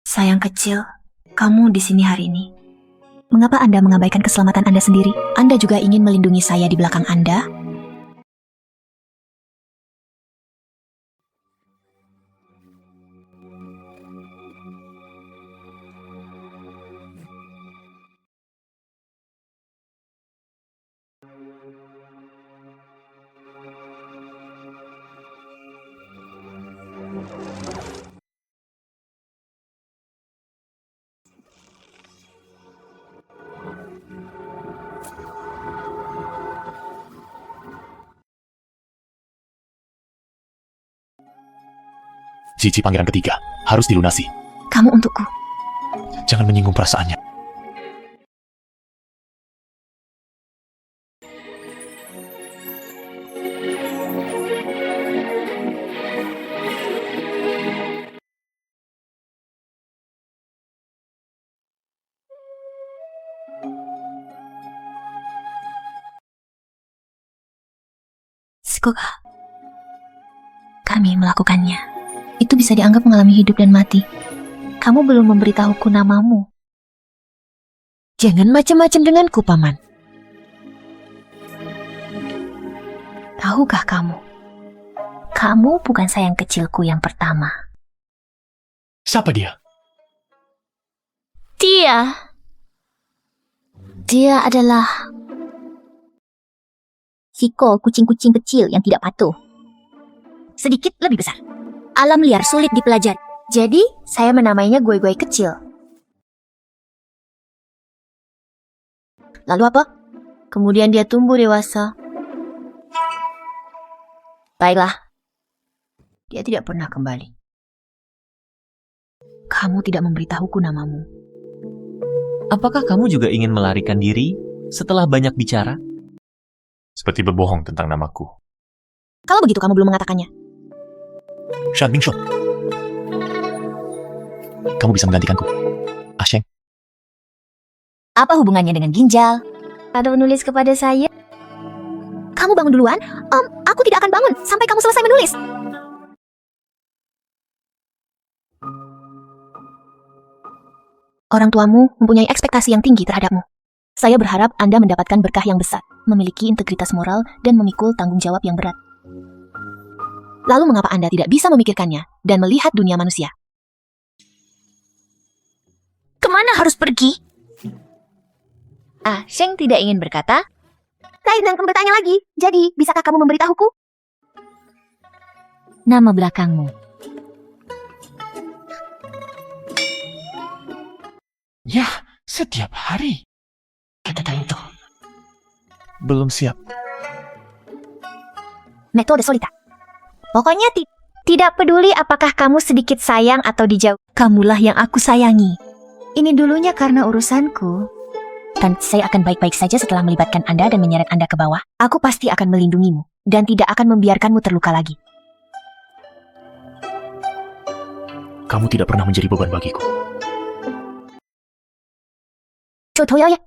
Sayang kecil, kamu di sini hari ini. Mengapa Anda mengabaikan keselamatan Anda sendiri? Anda juga ingin melindungi saya di belakang Anda? Cici pangeran ketiga harus dilunasi. Kamu untukku. Jangan menyinggung perasaannya. Semoga kami melakukannya. Itu bisa dianggap mengalami hidup dan mati. Kamu belum memberitahuku namamu. Jangan macam-macam denganku, Paman. Tahukah kamu? Kamu bukan sayang kecilku yang pertama. Siapa dia? Dia adalah Hiko, kucing-kucing kecil yang tidak patuh. Sedikit lebih besar. Alam liar sulit dipelajari. Jadi, saya menamainya Gue-Gue kecil. Lalu apa? Kemudian dia tumbuh dewasa. Baiklah. Dia tidak pernah kembali. Kamu tidak memberitahuku namamu. Apakah kamu juga ingin melarikan diri setelah banyak bicara? Seperti berbohong tentang namaku. Kalau begitu kamu belum mengatakannya. Shan Mingshou. Kamu bisa menggantikanku. Asheng. Apa hubungannya dengan ginjal? Ada menulis kepada saya. Kamu bangun duluan? Aku tidak akan bangun sampai kamu selesai menulis. Orang tuamu mempunyai ekspektasi yang tinggi terhadapmu. Saya berharap Anda mendapatkan berkah yang besar, memiliki integritas moral, dan memikul tanggung jawab yang berat. Lalu mengapa Anda tidak bisa memikirkannya dan melihat dunia manusia? Kemana harus pergi? Sheng tidak ingin berkata. Saya sedang bertanya lagi. Jadi, bisakah kamu memberitahuku? Nama belakangmu. Ya, Setiap hari. Kata itu. Belum siap. Metode solita. Pokoknya tidak peduli apakah kamu sedikit sayang atau dijauh. Kamulah yang aku sayangi. Ini dulunya karena urusanku. Dan saya akan baik-baik saja setelah melibatkan Anda dan menyeret Anda ke bawah. Aku pasti akan melindungimu dan tidak akan membiarkanmu terluka lagi. Kamu tidak pernah menjadi beban bagiku. Contohnya ya.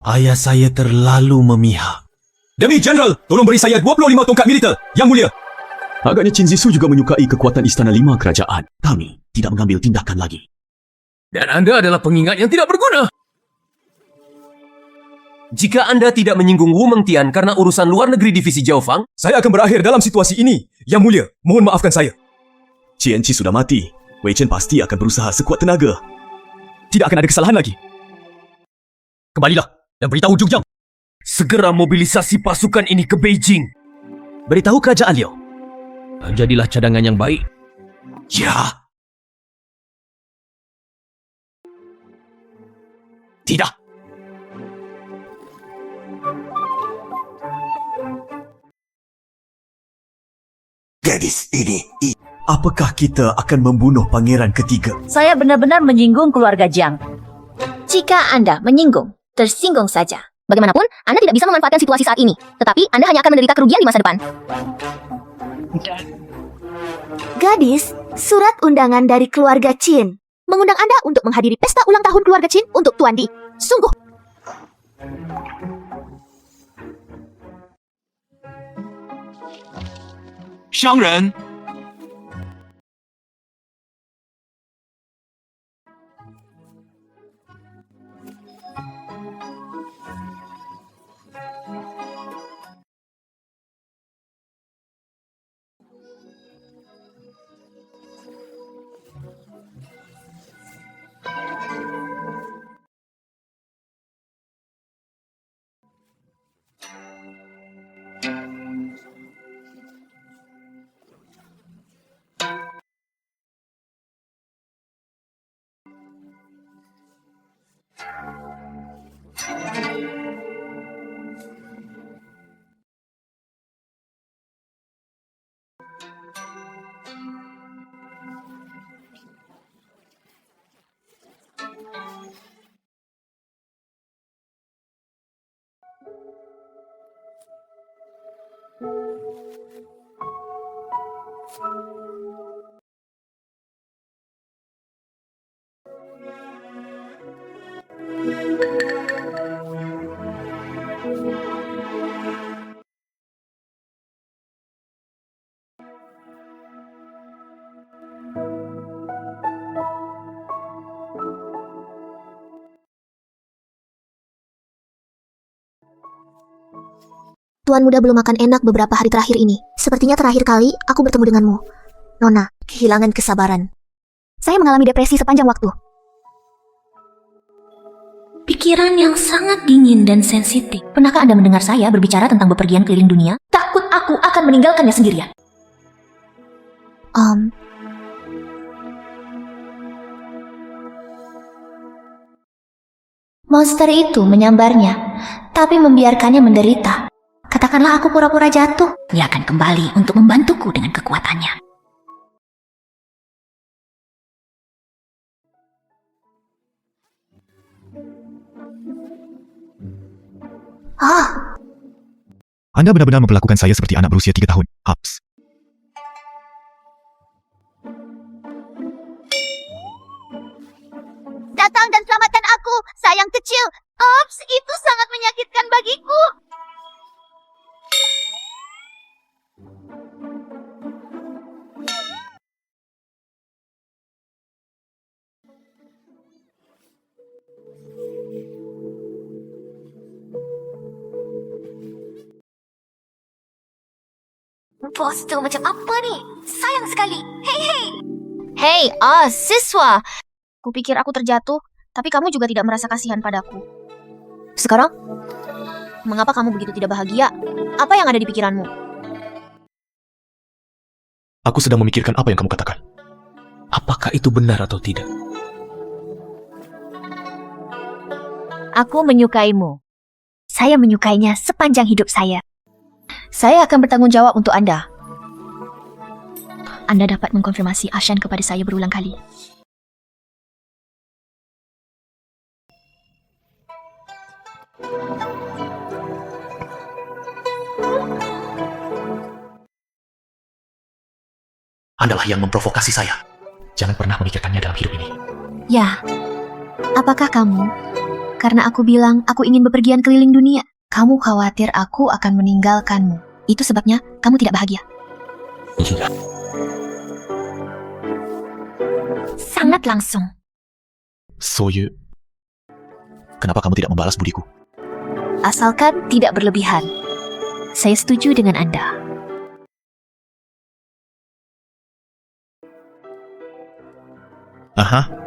Ayah saya terlalu memihak. Demi Jenderal, tolong beri saya 25 tongkat militer, Yang Mulia. Agaknya Qin Zhisu juga menyukai kekuatan Istana Lima Kerajaan. Kami tidak mengambil tindakan lagi. Dan Anda adalah pengingat yang tidak berguna. Jika Anda tidak menyinggung Wu Mengtian karena urusan luar negeri divisi Jiaofang, saya akan berakhir dalam situasi ini. Yang Mulia, mohon maafkan saya. Qian Qi sudah mati. Wei Chen pasti akan berusaha sekuat tenaga. Tidak akan ada kesalahan lagi. Kembalilah dan beritahu Zhu Jiang. segera mobilisasi pasukan ini ke Beijing. Beritahu kerajaan Liao. Jadilah cadangan yang baik. Ya. Tidak. Gadis ini, apakah kita akan membunuh pangeran ketiga? Saya benar-benar menyinggung keluarga Jiang. Jika Anda menyinggung, tersinggung saja. Bagaimanapun, Anda tidak bisa memanfaatkan situasi saat ini. Tetapi Anda hanya akan menderita kerugian di masa depan. Gadis, surat undangan dari keluarga Qin mengundang Anda untuk menghadiri pesta ulang tahun keluarga Qin untuk Tuan Di. Sungguh. Shangren. Tuan Muda belum makan enak beberapa hari terakhir ini. Sepertinya terakhir kali aku bertemu denganmu. Nona, kehilangan kesabaran. Saya mengalami depresi sepanjang waktu. Pikiran yang sangat dingin dan sensitif. Pernahkah Anda mendengar saya berbicara tentang bepergian keliling dunia? Takut aku akan meninggalkannya sendirian. Monster itu menyambarnya, tapi membiarkannya menderita. Katakanlah aku pura-pura jatuh. Dia akan kembali untuk membantuku dengan kekuatannya. Anda benar-benar memperlakukan saya seperti anak berusia 3 tahun. Ups. Datang dan selamatkan aku, sayang kecil. Ops, itu sangat menyakitkan bagiku. Bos itu macam apa nih? Sayang sekali. Hei, siswa. Kupikir aku terjatuh, tapi kamu juga tidak merasa kasihan padaku. Sekarang, mengapa kamu begitu tidak bahagia? Apa yang ada di pikiranmu? Aku sedang memikirkan apa yang kamu katakan. Apakah itu benar atau tidak? Aku menyukaimu. Saya menyukainya sepanjang hidup saya. Saya akan bertanggung jawab untuk Anda. Anda dapat mengkonfirmasi Ashan kepada saya berulang kali. Andalah yang memprovokasi saya. Jangan pernah memikirkannya dalam hidup ini. Ya, apakah kamu? Karena aku bilang aku ingin bepergian keliling dunia. Kamu khawatir aku akan meninggalkanmu. Itu sebabnya kamu tidak bahagia. Iya. Sangat langsung. Soyu. Kenapa kamu tidak membalas budiku? Asalkan tidak berlebihan. Saya setuju dengan Anda. Aha.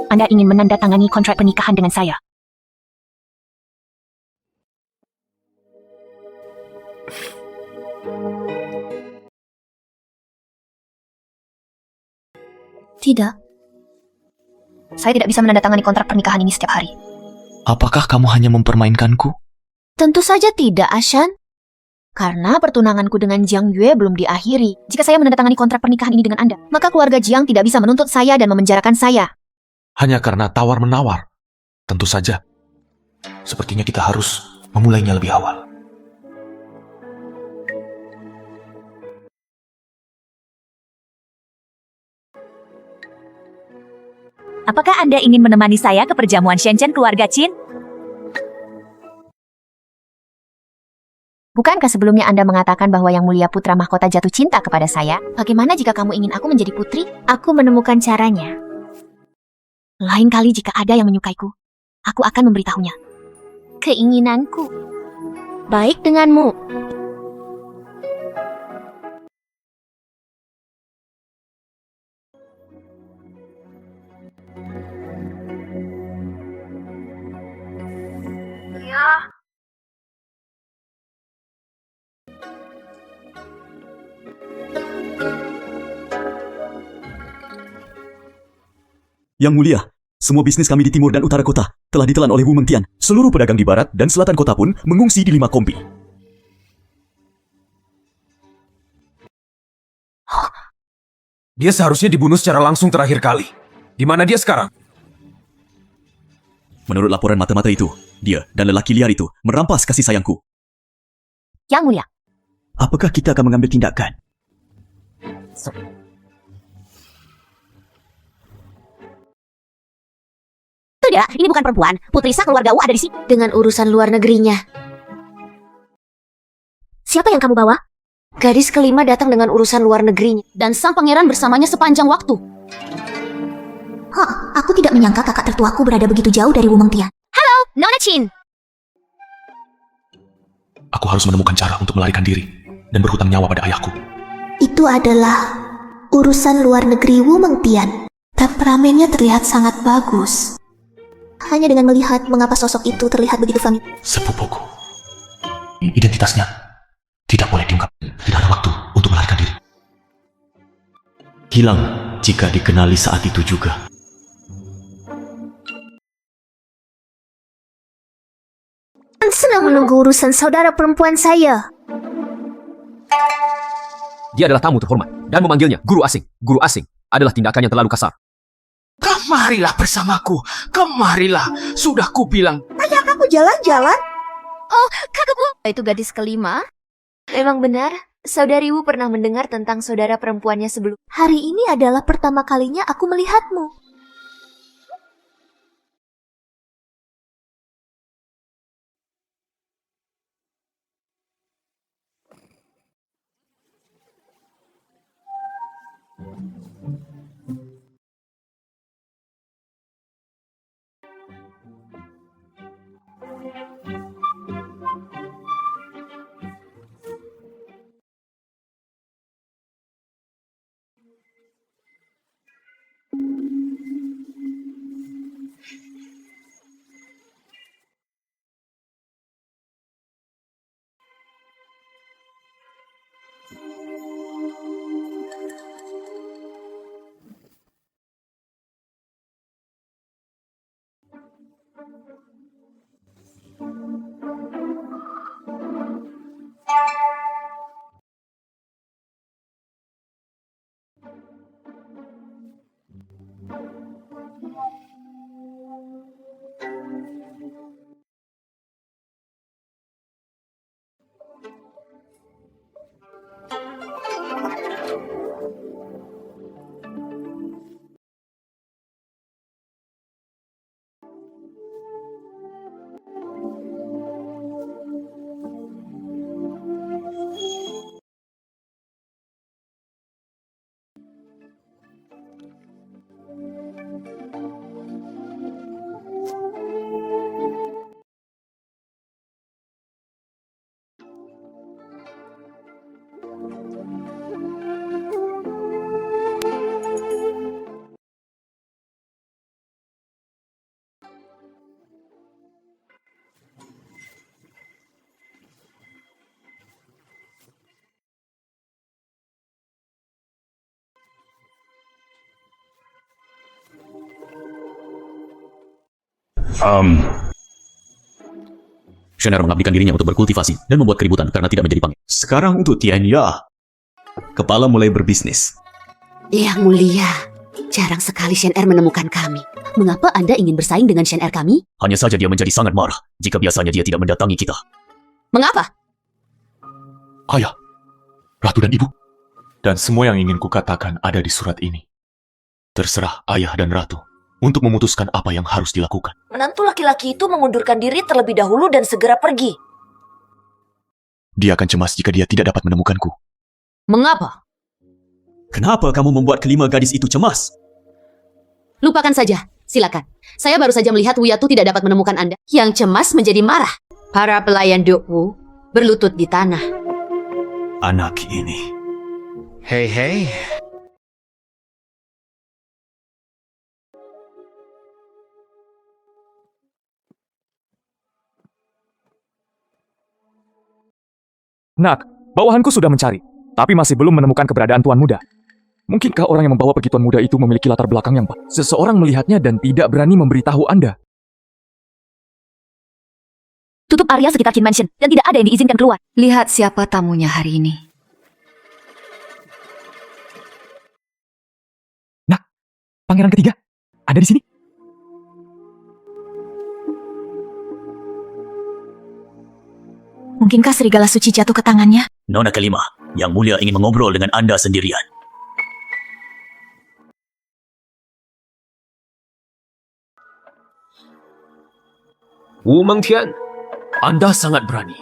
Anda ingin menandatangani kontrak pernikahan dengan saya? Tidak. Saya tidak bisa menandatangani kontrak pernikahan ini setiap hari. Apakah kamu hanya mempermainkanku? Tentu saja tidak, Ashan. Karena pertunanganku dengan Jiang Yue belum diakhiri. Jika saya menandatangani kontrak pernikahan ini dengan Anda, maka keluarga Jiang tidak bisa menuntut saya dan memenjarakan saya. Hanya karena tawar-menawar. Tentu saja. Sepertinya kita harus memulainya lebih awal. Apakah Anda ingin menemani saya ke perjamuan Shenzhen keluarga Qin? Bukankah sebelumnya Anda mengatakan bahwa Yang Mulia Putra Mahkota jatuh cinta kepada saya? Bagaimana jika kamu ingin aku menjadi putri? Aku menemukan caranya. Lain kali jika ada yang menyukaiku, aku akan memberitahunya. Keinginanku baik denganmu. Yang Mulia, semua bisnis kami di timur dan utara kota telah ditelan oleh Wu Mengtian. Seluruh pedagang di barat dan selatan kota pun mengungsi di 5 kompi. Dia seharusnya dibunuh secara langsung terakhir kali. Di mana dia sekarang? Menurut laporan mata-mata itu, dia dan lelaki liar itu merampas kasih sayangku. Yang Mulia. Apakah kita akan mengambil tindakan? Tidak, ini bukan perempuan. Putri sah keluarga Wu ada di sini. Dengan urusan luar negerinya. Siapa yang kamu bawa? Gadis kelima datang dengan urusan luar negerinya. Dan sang pangeran bersamanya sepanjang waktu. Hah, aku tidak menyangka kakak tertuaku berada begitu jauh dari Wu Mengtian. Halo, Nona Chin. Aku harus menemukan cara untuk melarikan diri dan berhutang nyawa pada ayahku. Itu adalah urusan luar negeri Wu Mengtian. Temperamennya terlihat sangat bagus. Hanya dengan melihat mengapa sosok itu terlihat begitu familiar. Sepupuku. Identitasnya tidak boleh diungkap. Tidak ada waktu untuk melarikan diri. Hilang jika dikenali saat itu juga. Senang menunggu urusan saudara perempuan saya. Dia adalah tamu terhormat dan memanggilnya guru asing. Guru asing adalah tindakan yang terlalu kasar. Kemarilah bersamaku. Kemarilah. Sudah kubilang. Ayah kamu jalan-jalan? Oh, kakakku. Itu gadis kelima? Memang benar, saudari Wu pernah mendengar tentang saudara perempuannya sebelum. Hari ini adalah pertama kalinya aku melihatmu. Shen'er mengabdikan dirinya untuk berkultivasi dan membuat keributan karena tidak menjadi pangeran. Sekarang untuk Tian Ya. Kepala mulai berbisnis. Yang Mulia, jarang sekali Shen'er menemukan kami. Mengapa Anda ingin bersaing dengan Shen'er kami? Hanya saja dia menjadi sangat marah jika biasanya dia tidak mendatangi kita. Mengapa? Ayah, Ratu dan Ibu. Dan semua yang ingin kukatakan ada di surat ini. Terserah ayah dan ratu untuk memutuskan apa yang harus dilakukan. Menantu laki-laki itu mengundurkan diri terlebih dahulu dan segera pergi. Dia akan cemas jika dia tidak dapat menemukanku. Mengapa? Kenapa kamu membuat kelima gadis itu cemas? Lupakan saja, silakan. Saya baru saja melihat Wuyatu tidak dapat menemukan Anda. Yang cemas menjadi marah. Para pelayan Dokwu berlutut di tanah. Anak ini. Hei. Nak, bawahanku sudah mencari, tapi masih belum menemukan keberadaan Tuan Muda. Mungkinkah orang yang membawa pergi Tuan Muda itu memiliki latar belakang yang pas? Seseorang melihatnya dan tidak berani memberitahu Anda. Tutup area sekitar Qin Mansion dan tidak ada yang diizinkan keluar. Lihat siapa tamunya hari ini. Pangeran ketiga ada di sini. Mungkinkah serigala suci jatuh ke tangannya? Nona kelima, Yang Mulia ingin mengobrol dengan Anda sendirian. Wu Mengtian, Anda sangat berani.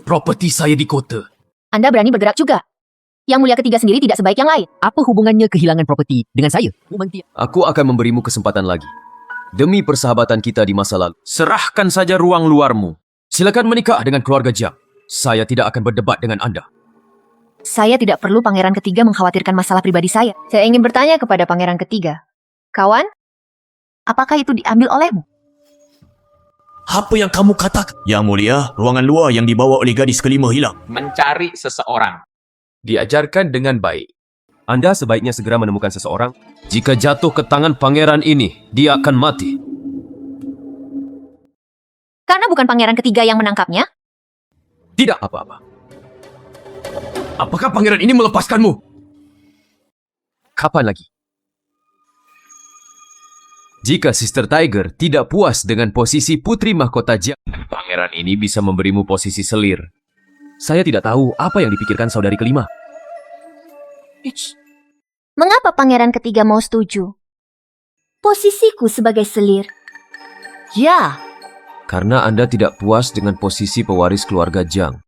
Properti saya di kota. Anda berani bergerak juga. Yang Mulia ketiga sendiri tidak sebaik yang lain. Apa hubungannya kehilangan properti dengan saya? Wu Mengtian. Aku akan memberimu kesempatan lagi. Demi persahabatan kita di masa lalu. Serahkan saja ruang luarmu. Silakan menikah dengan keluarga Jiang. Saya tidak akan berdebat dengan Anda. Saya tidak perlu pangeran ketiga mengkhawatirkan masalah pribadi saya. Saya ingin bertanya kepada pangeran ketiga. Kawan, apakah itu diambil olehmu? Apa yang kamu katakan? Yang Mulia, ruangan luar yang dibawa oleh gadis kelima hilang. Mencari seseorang. Diajarkan dengan baik. Anda sebaiknya segera menemukan seseorang. Jika jatuh ke tangan pangeran ini, dia akan mati. Karena bukan pangeran ketiga yang menangkapnya? Tidak apa-apa. Apakah pangeran ini melepaskanmu? Kapan lagi? Jika Sister Tiger tidak puas dengan posisi putri mahkota Jiang, pangeran ini bisa memberimu posisi selir. Saya tidak tahu apa yang dipikirkan saudari kelima. Mengapa pangeran ketiga mau setuju? Posisiku sebagai selir. Ya, Karena Anda tidak puas dengan posisi pewaris keluarga Jiang.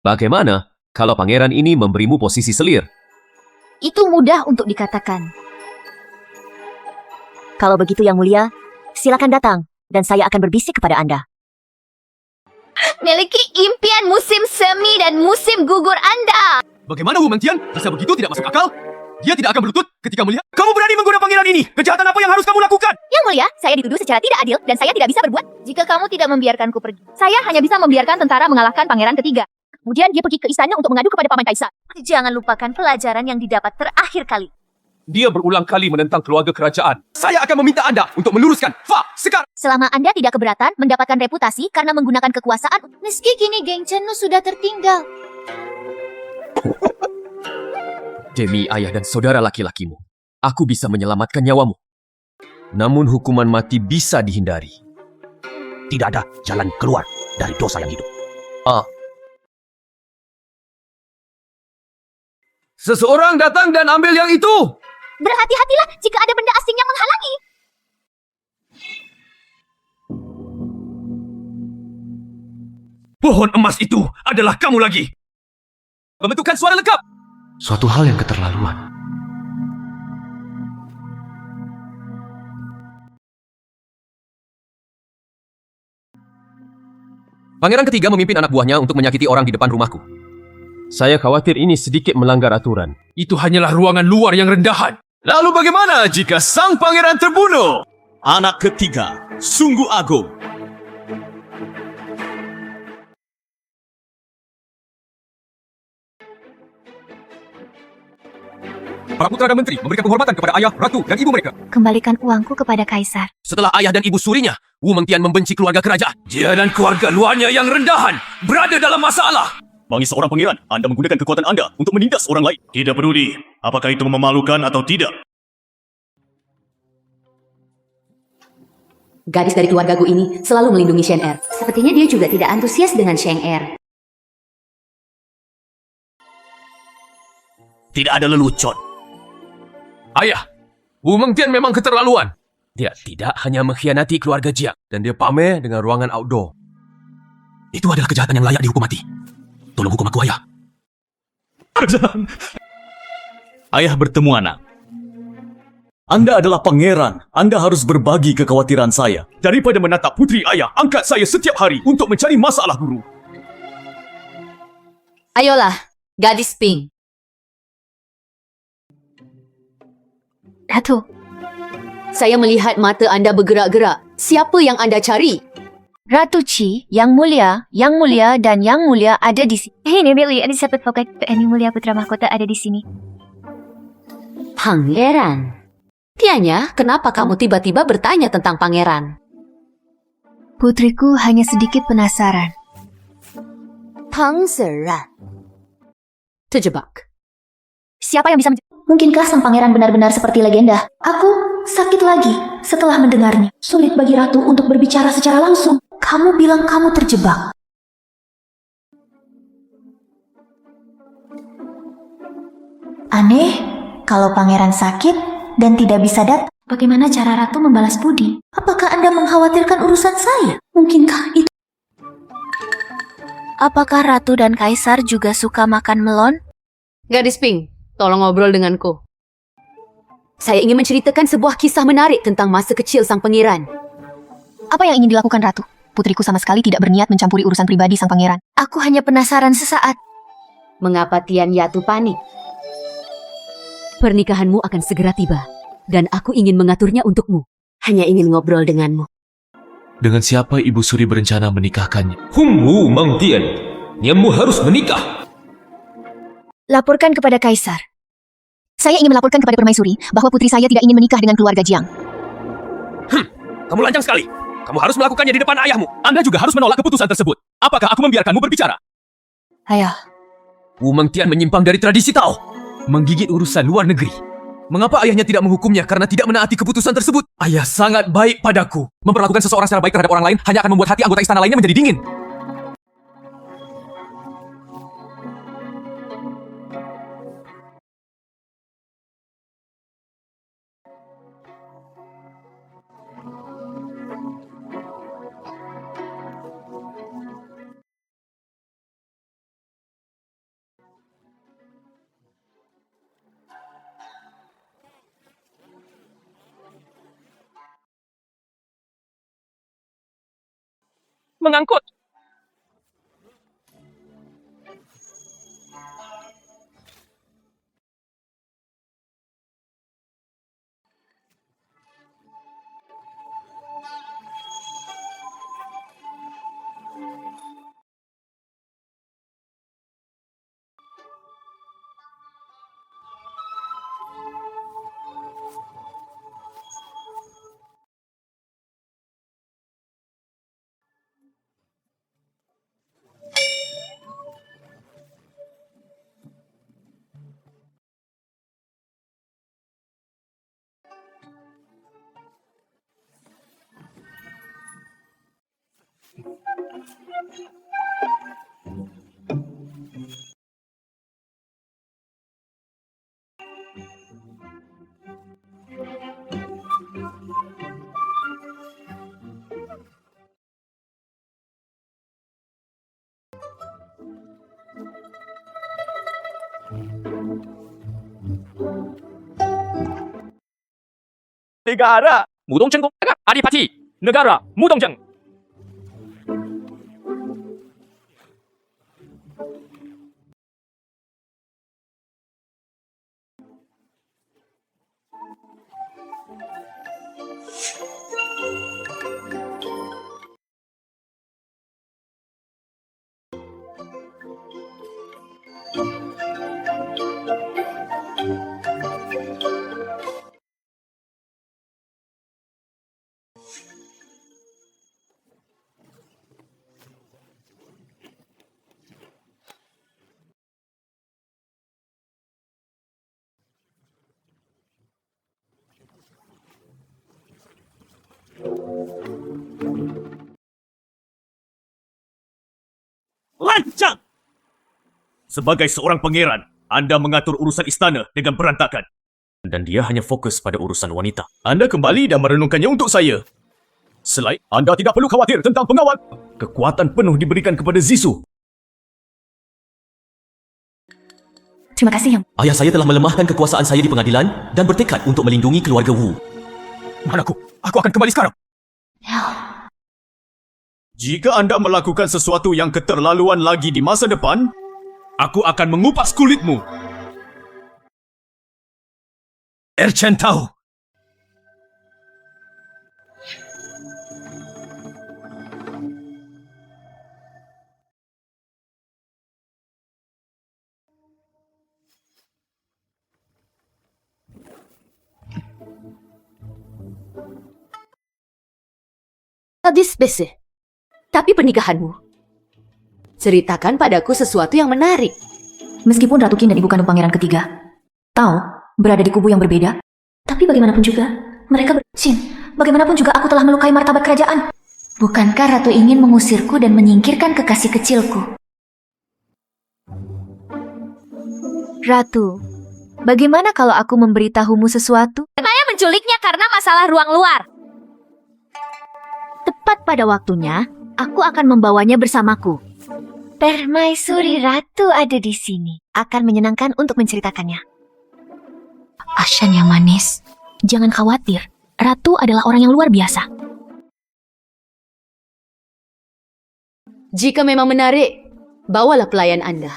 Bagaimana kalau pangeran ini memberimu posisi selir? itu mudah untuk dikatakan. Kalau begitu Yang Mulia, silakan datang dan saya akan berbisik kepada Anda. Miliki impian musim semi dan musim gugur Anda. Bagaimana Wu Mengtian? Bisa begitu tidak masuk akal? Dia tidak akan berlutut ketika melihat kamu berani menggoda pangeran ini. Kejahatan apa yang harus kamu lakukan? Yang Mulia, saya dituduh secara tidak adil dan saya tidak bisa berbuat jika kamu tidak membiarkanku pergi. Saya hanya bisa membiarkan tentara mengalahkan pangeran ketiga. Kemudian dia pergi ke istana untuk mengadu kepada Paman Kaisar. Jangan lupakan pelajaran yang didapat terakhir kali. Dia berulang kali menentang keluarga kerajaan. Saya akan meminta Anda untuk meluruskan. Sekarang. Selama Anda tidak keberatan mendapatkan reputasi karena menggunakan kekuasaan, Meski kini geng Chenu sudah tertinggal. Demi ayah dan saudara laki-lakimu, aku bisa menyelamatkan nyawamu. Namun hukuman mati bisa dihindari. Tidak ada jalan keluar dari dosa yang hidup. Seseorang datang dan ambil yang itu. Berhati-hatilah jika ada benda asing yang menghalangi. Pohon emas itu adalah kamu lagi. Pembentukan suara lengkap. Suatu hal yang keterlaluan. Pangeran ketiga memimpin anak buahnya untuk menyakiti orang di depan rumahku. Saya khawatir ini sedikit melanggar aturan. Itu hanyalah ruangan luar yang rendahan. Lalu bagaimana jika sang pangeran terbunuh? Anak ketiga, sungguh agung. Para putra dan menteri memberikan penghormatan kepada ayah, ratu, dan ibu mereka. kembalikan uangku kepada Kaisar. Setelah ayah dan ibu surinya, Wu Mengtian membenci keluarga kerajaan. Dia dan keluarga luarnya yang rendahan berada dalam masalah. Bagi seorang pangeran, Anda menggunakan kekuatan Anda untuk menindas orang lain. Tidak peduli apakah itu memalukan atau tidak. Gadis dari keluarga Gu ini selalu melindungi Shen Er. Sepertinya dia juga tidak antusias dengan Shen Er. Tidak ada lelucon. Ayah, Wu Mengtian memang keterlaluan. Dia tidak hanya mengkhianati keluarga Jiang, dan dia pamer dengan ruangan outdoor. Itu adalah kejahatan yang layak dihukum mati. Tolong hukum aku, ayah. Ayah bertemu anak. Anda adalah pangeran. Anda harus berbagi kekhawatiran saya. Daripada menatap putri ayah, angkat saya setiap hari untuk mencari masalah guru. Ayolah, gadis pink. Ratu, Saya melihat mata Anda bergerak-gerak. Siapa yang Anda cari? Ratu Qi, Yang Mulia dan Yang Mulia ada di sini. Ini Billy, ada siapa pokok Yang Mulia Putra Mahkota ada di sini. Pangeran. Tianya, kenapa kamu tiba-tiba bertanya tentang pangeran? Putriku hanya sedikit penasaran. Pangeran. Terjebak. Siapa yang bisa Mungkinkah sang pangeran benar-benar seperti legenda? Aku sakit lagi setelah mendengarnya. Sulit bagi ratu untuk berbicara secara langsung. Kamu bilang kamu terjebak. Aneh, kalau pangeran sakit dan tidak bisa datang. Bagaimana cara ratu membalas budi? Apakah Anda mengkhawatirkan urusan saya? Mungkinkah itu? Apakah ratu dan kaisar juga suka makan melon? Gadis Pink, tolong ngobrol denganku. Saya ingin menceritakan sebuah kisah menarik tentang masa kecil sang pangeran. Apa yang ingin dilakukan ratu? Putriku sama sekali tidak berniat mencampuri urusan pribadi sang pangeran. Aku hanya penasaran sesaat. Mengapa Tian Yatu panik? Pernikahanmu akan segera tiba, dan aku ingin mengaturnya untukmu. Hanya ingin ngobrol denganmu. Dengan siapa Ibu Suri berencana menikahkannya? Hungwu Mang Tian, nianmu harus menikah. Laporkan kepada kaisar. Saya ingin melaporkan kepada permaisuri bahwa putri saya tidak ingin menikah dengan keluarga Jiang. Kamu lancang sekali. Kamu harus melakukannya di depan ayahmu. Anda juga harus menolak keputusan tersebut. Apakah aku membiarkanmu berbicara? Ayah. Wu Mang Tian menyimpang dari tradisi Tao. Menggigit urusan luar negeri. Mengapa ayahnya tidak menghukumnya karena tidak menaati keputusan tersebut? Ayah sangat baik padaku. Memperlakukan seseorang secara baik terhadap orang lain hanya akan membuat hati anggota istana lainnya menjadi dingin. Mengangkut. Negara Mudongzheng, Adipati Negara Mudongzheng. Lancang! Sebagai seorang pangeran, Anda mengatur urusan istana dengan berantakan. Dan dia hanya fokus pada urusan wanita. Anda kembali dan merenungkannya untuk saya. Selain, Anda tidak perlu khawatir tentang pengawal. Kekuatan penuh diberikan kepada Zisu. Terima kasih, Yang. Ayah saya telah melemahkan kekuasaan saya di pengadilan dan bertekad untuk melindungi keluarga Wu. Manaku? Aku akan kembali sekarang. Jika Anda melakukan sesuatu yang keterlaluan lagi di masa depan, aku akan mengupas kulitmu. Erchen tahu. Gadis bese. Tapi pernikahanmu. Ceritakan padaku sesuatu yang menarik. Meskipun Ratu Qin dan Ibu Kandung Pangeran ketiga Tao berada di kubu yang berbeda, Tapi bagaimanapun juga, Shin, bagaimanapun juga aku telah melukai martabat kerajaan. Bukankah Ratu ingin mengusirku dan menyingkirkan kekasih kecilku? Ratu, bagaimana kalau aku memberitahumu sesuatu? Saya menculiknya karena masalah ruang luar. Tepat pada waktunya, aku akan membawanya bersamaku. Permaisuri Ratu ada di sini. Akan menyenangkan untuk menceritakannya. Ashen yang manis. Jangan khawatir, Ratu adalah orang yang luar biasa. Jika memang menarik, bawalah pelayan Anda.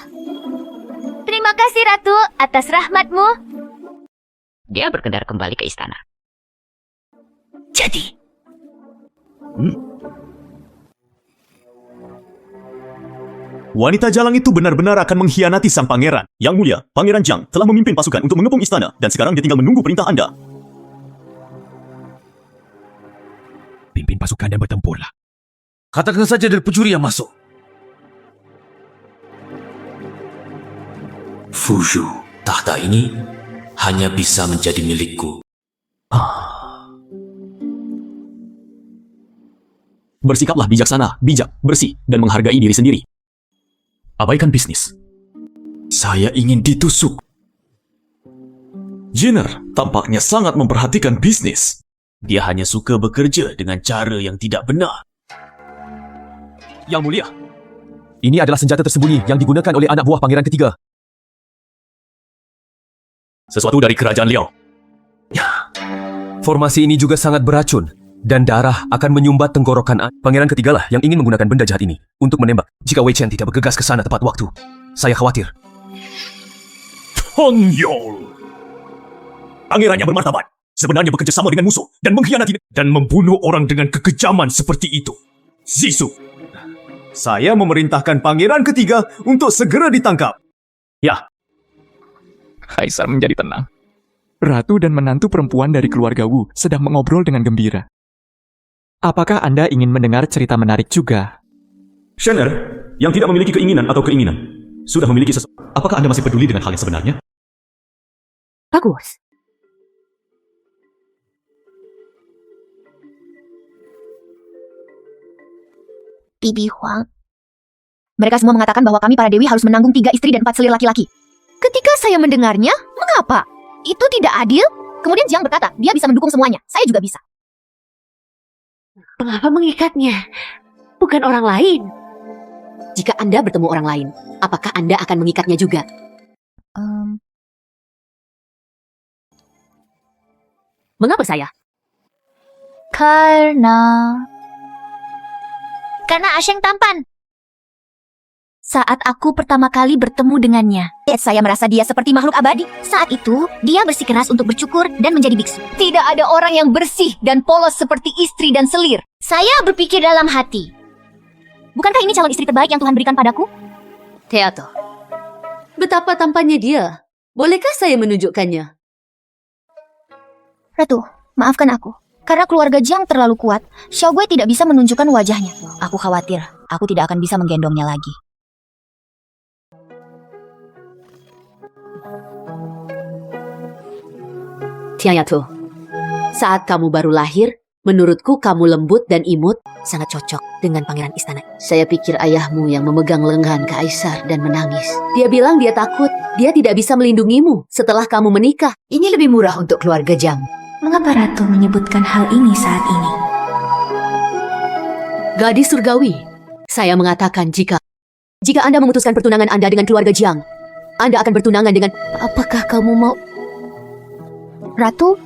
Terima kasih Ratu atas rahmatmu. Dia berkendara kembali ke istana. Jadi, wanita jalang itu benar-benar akan mengkhianati sang pangeran. Yang mulia, Pangeran Jiang telah memimpin pasukan untuk mengepung istana dan sekarang dia tinggal menunggu perintah Anda. Pimpin pasukan dan bertempurlah. Katakan saja dari pencuri yang masuk. Fuzhu, tahta ini hanya bisa menjadi milikku. Bersikaplah bijaksana, bijak, bersih, dan menghargai diri sendiri. Abaikan bisnis. Saya ingin ditusuk. Jenner tampaknya sangat memperhatikan bisnis. Dia hanya suka bekerja dengan cara yang tidak benar. Yang mulia, ini adalah senjata tersembunyi yang digunakan oleh anak buah pangeran ketiga. Sesuatu dari kerajaan Liao. Formasi ini juga sangat beracun, dan darah akan menyumbat tenggorokan pangeran ketiga lah yang ingin menggunakan benda jahat ini untuk menembak. Jika Wei Chen tidak bergegas ke sana tepat waktu, saya khawatir. Tong Yol. Pangeran yang bermartabat sebenarnya bekerja sama dengan musuh dan mengkhianati dan membunuh orang dengan kekejaman seperti itu. Zhisu, saya memerintahkan pangeran ketiga untuk segera ditangkap. Ya. Kaisar menjadi tenang. Ratu dan menantu perempuan dari keluarga Wu sedang mengobrol dengan gembira. Apakah Anda ingin mendengar cerita menarik juga? Shen'er, yang tidak memiliki keinginan atau keinginan, sudah memiliki sesuatu. Apakah Anda masih peduli dengan hal yang sebenarnya? Bagus. Bibi Huang. Mereka semua mengatakan bahwa kami para dewi harus menanggung 3 istri dan 4 selir laki-laki. Ketika saya mendengarnya, mengapa? Itu tidak adil? Kemudian Jiang berkata, dia bisa mendukung semuanya. Saya juga bisa. Mengapa mengikatnya? Bukan orang lain. Jika Anda bertemu orang lain, apakah Anda akan mengikatnya juga? Mengapa saya? Karena Asheng tampan. Saat aku pertama kali bertemu dengannya, saya merasa dia seperti makhluk abadi. Saat itu, dia bersikeras untuk bercukur dan menjadi biksu. Tidak ada orang yang bersih dan polos seperti istri dan selir. Saya berpikir dalam hati. Bukankah ini calon istri terbaik yang Tuhan berikan padaku? Teato, betapa tampannya dia. Bolehkah saya menunjukkannya? Ratu, maafkan aku. Karena keluarga Jiang terlalu kuat, Xiao Gui tidak bisa menunjukkan wajahnya. Aku khawatir, aku tidak akan bisa menggendongnya lagi. Tiayato, saat kamu baru lahir, menurutku kamu lembut dan imut, sangat cocok dengan pangeran istana. Saya pikir ayahmu yang memegang lengan kaisar dan menangis. Dia bilang dia takut, dia tidak bisa melindungimu setelah kamu menikah. Ini lebih murah untuk keluarga Jiang. Mengapa Ratu menyebutkan hal ini saat ini? Gadis surgawi, saya mengatakan jika Anda memutuskan pertunangan Anda dengan keluarga Jiang, Anda akan bertunangan dengan... Apakah kamu mau... Ratu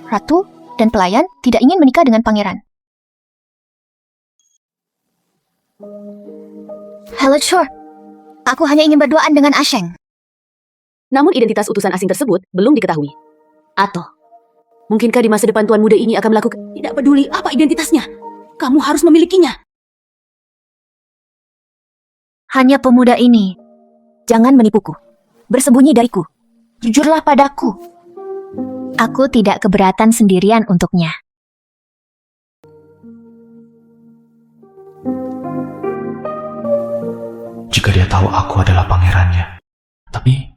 dan pelayan tidak ingin menikah dengan pangeran. Hello, Chor. Aku hanya ingin berduaan dengan Asheng. Namun identitas utusan asing tersebut belum diketahui. Atau, mungkinkah di masa depan tuan muda ini akan melakukan... Tidak peduli apa identitasnya, kamu harus memilikinya. Hanya pemuda ini. Jangan menipuku. Bersembunyi dariku. Jujurlah padaku. Aku tidak keberatan sendirian untuknya. Jika dia tahu aku adalah pangerannya. Tapi,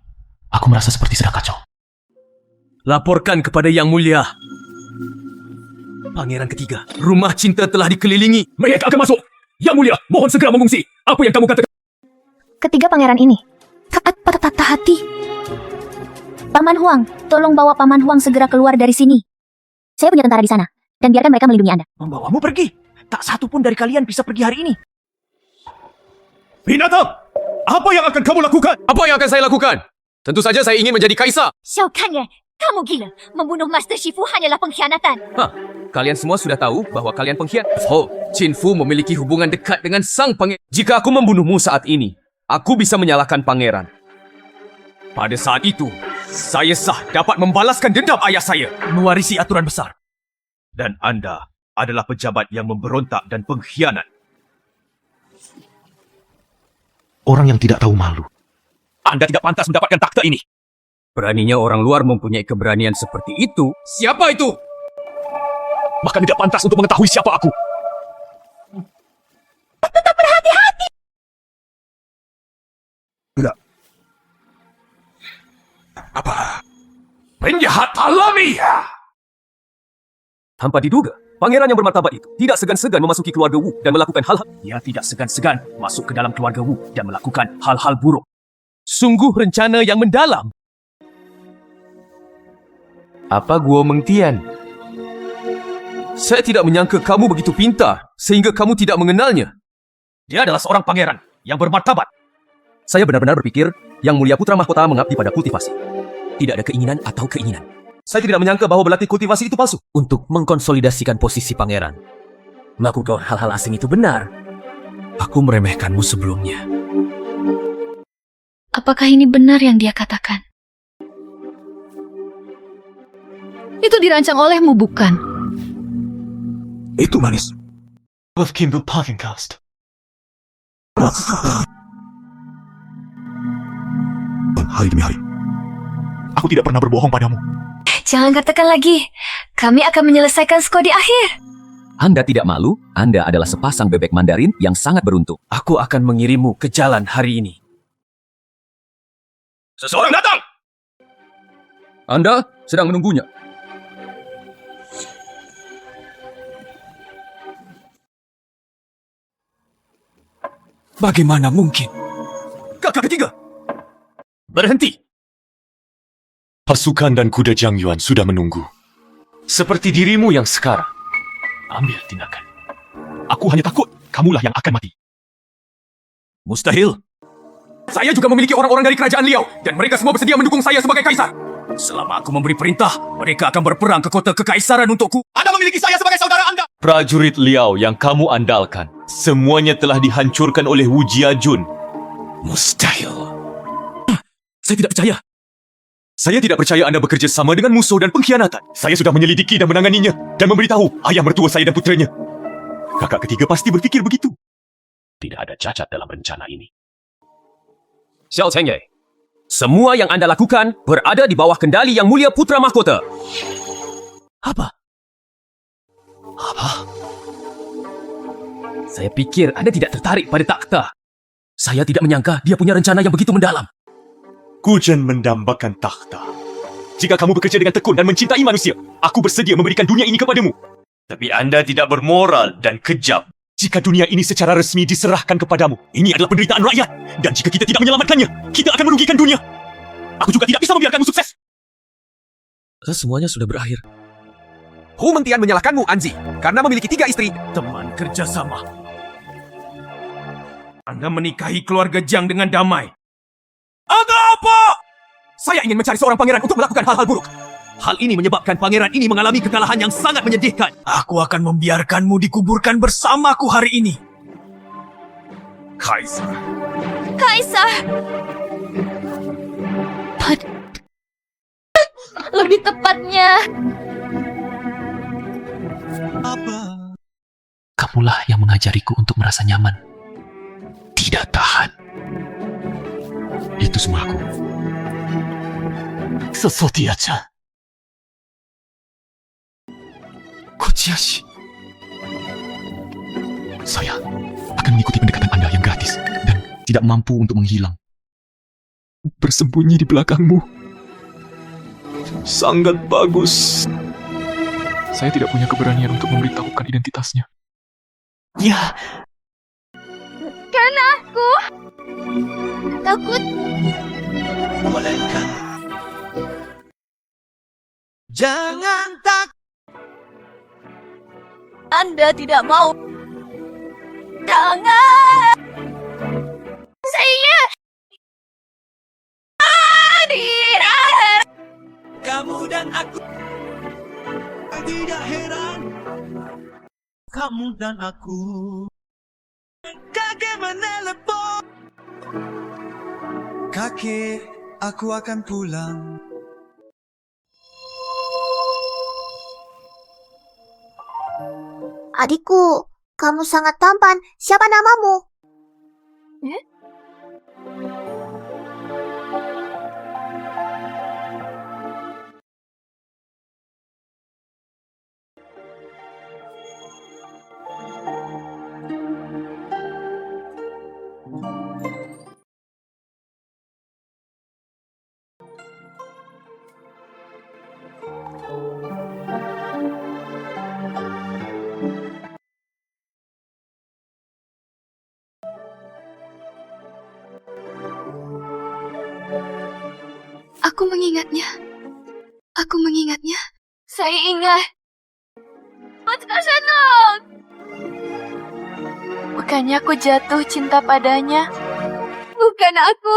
aku merasa seperti sedang kacau. Laporkan kepada Yang Mulia. Pangeran ketiga, rumah cinta telah dikelilingi. Mereka akan masuk. Yang Mulia, mohon segera mengungsi. Apa yang kamu katakan? Ketiga pangeran ini. Taat pada patah hati. Paman Huang, tolong bawa Paman Huang segera keluar dari sini. Saya punya tentara di sana, dan biarkan mereka melindungi Anda. Membawamu pergi. Tak satu pun dari kalian bisa pergi hari ini. Binatang! Apa yang akan kamu lakukan? Apa yang akan saya lakukan? Tentu saja saya ingin menjadi kaisar. Xiao Kanye, kamu gila. Membunuh Master Shifu hanyalah pengkhianatan. Kalian semua sudah tahu bahwa kalian pengkhianat. Qin Fu memiliki hubungan dekat dengan sang pangeran. Jika aku membunuhmu saat ini, aku bisa menyalahkan pangeran. Pada saat itu, saya sah dapat membalaskan dendam ayah saya. Mewarisi aturan besar. Dan Anda adalah pejabat yang memberontak dan pengkhianat. Orang yang tidak tahu malu. Anda tidak pantas mendapatkan takhta ini. Beraninya orang luar mempunyai keberanian seperti itu. Siapa itu? Bahkan tidak pantas untuk mengetahui siapa aku. Tetap berhati-hati. Tidak. Apa? Penjahat alamiah! Tanpa diduga, pangeran yang bermartabat itu tidak segan-segan memasuki keluarga Wu dan melakukan hal-hal. Dia tidak segan-segan masuk ke dalam keluarga Wu dan melakukan hal-hal buruk. Sungguh rencana yang mendalam. Apa Guo Mengtian? Saya tidak menyangka kamu begitu pintar sehingga kamu tidak mengenalnya. Dia adalah seorang pangeran yang bermartabat. Saya benar-benar berpikir Yang Mulia Putra Mahkota mengabdi pada kultivasi. Tidak ada keinginan atau keinginan. Saya tidak menyangka bahwa berlatih kultivasi itu palsu. Untuk mengkonsolidasikan posisi pangeran. Melakukan hal-hal asing itu benar. Aku meremehkanmu sebelumnya. Apakah ini benar yang dia katakan? Itu dirancang olehmu, bukan? Itu manis. With Kimble Podcast. Hari demi hari. Aku tidak pernah berbohong padamu. Jangan katakan lagi. Kami akan menyelesaikan skor di akhir. Anda tidak malu? Anda adalah sepasang bebek Mandarin yang sangat beruntung. Aku akan mengirimmu ke jalan hari ini. Seseorang datang! Anda sedang menunggunya. Bagaimana mungkin? Kakak ketiga! Berhenti! Pasukan dan kuda Jiang Yuan sudah menunggu. Seperti dirimu yang sekarang. Ambil tindakan. Aku hanya takut kamulah yang akan mati. Mustahil. Saya juga memiliki orang-orang dari kerajaan Liao dan mereka semua bersedia mendukung saya sebagai kaisar. Selama aku memberi perintah, mereka akan berperang ke kota kekaisaran untukku. Anda memiliki saya sebagai saudara Anda. Prajurit Liao yang kamu andalkan, semuanya telah dihancurkan oleh Wu Jiajun. Mustahil. Saya tidak percaya. Saya tidak percaya Anda bekerja sama dengan musuh dan pengkhianatan. Saya sudah menyelidiki dan menanganinya dan memberitahu ayah mertua saya dan putranya. Kakak ketiga pasti berpikir begitu. Tidak ada cacat dalam rencana ini. Xiao Chengye, semua yang Anda lakukan berada di bawah kendali Yang Mulia Putra Mahkota. Apa? Saya pikir Anda tidak tertarik pada takhta. Saya tidak menyangka dia punya rencana yang begitu mendalam. Gujan mendambakan takhta. Jika kamu bekerja dengan tekun dan mencintai manusia, aku bersedia memberikan dunia ini kepadamu. Tapi Anda tidak bermoral dan kejam. Jika dunia ini secara resmi diserahkan kepadamu, ini adalah penderitaan rakyat. Dan jika kita tidak menyelamatkannya, kita akan merugikan dunia. Aku juga tidak bisa membiarkanmu sukses. Semuanya sudah berakhir. Hu Mengtian menyalahkanmu, Anzi, karena memiliki 3 istri. Teman kerjasama. Anda menikahi keluarga Jiang dengan damai. Agak apa? Saya ingin mencari seorang pangeran untuk melakukan hal-hal buruk. Hal ini menyebabkan pangeran ini mengalami kekalahan yang sangat menyedihkan. Aku akan membiarkanmu dikuburkan bersamaku hari ini. Kaisar. Kaisar! Lebih tepatnya. Kamulah yang mengajariku untuk merasa nyaman. Tidak tahan. Itu semua aku. Sesuatu aja. Kochiashi. Saya akan mengikuti pendekatan Anda yang gratis dan tidak mampu untuk menghilang. Bersembunyi di belakangmu. Sangat bagus. Saya tidak punya keberanian untuk memberitahukan identitasnya. Ya, Karena aku takut. bolehkan. Jangan tak. Anda tidak mau. Jangan. Saya tidak. Kamu dan aku tidak heran. Kamu dan aku kakek menelepon. Kakek, aku akan pulang. Adikku, kamu sangat tampan. Siapa namamu? Aku mengingatnya. Aku mengingatnya. Saya ingat. Senang. Bukannya aku jatuh cinta padanya. Bukan aku.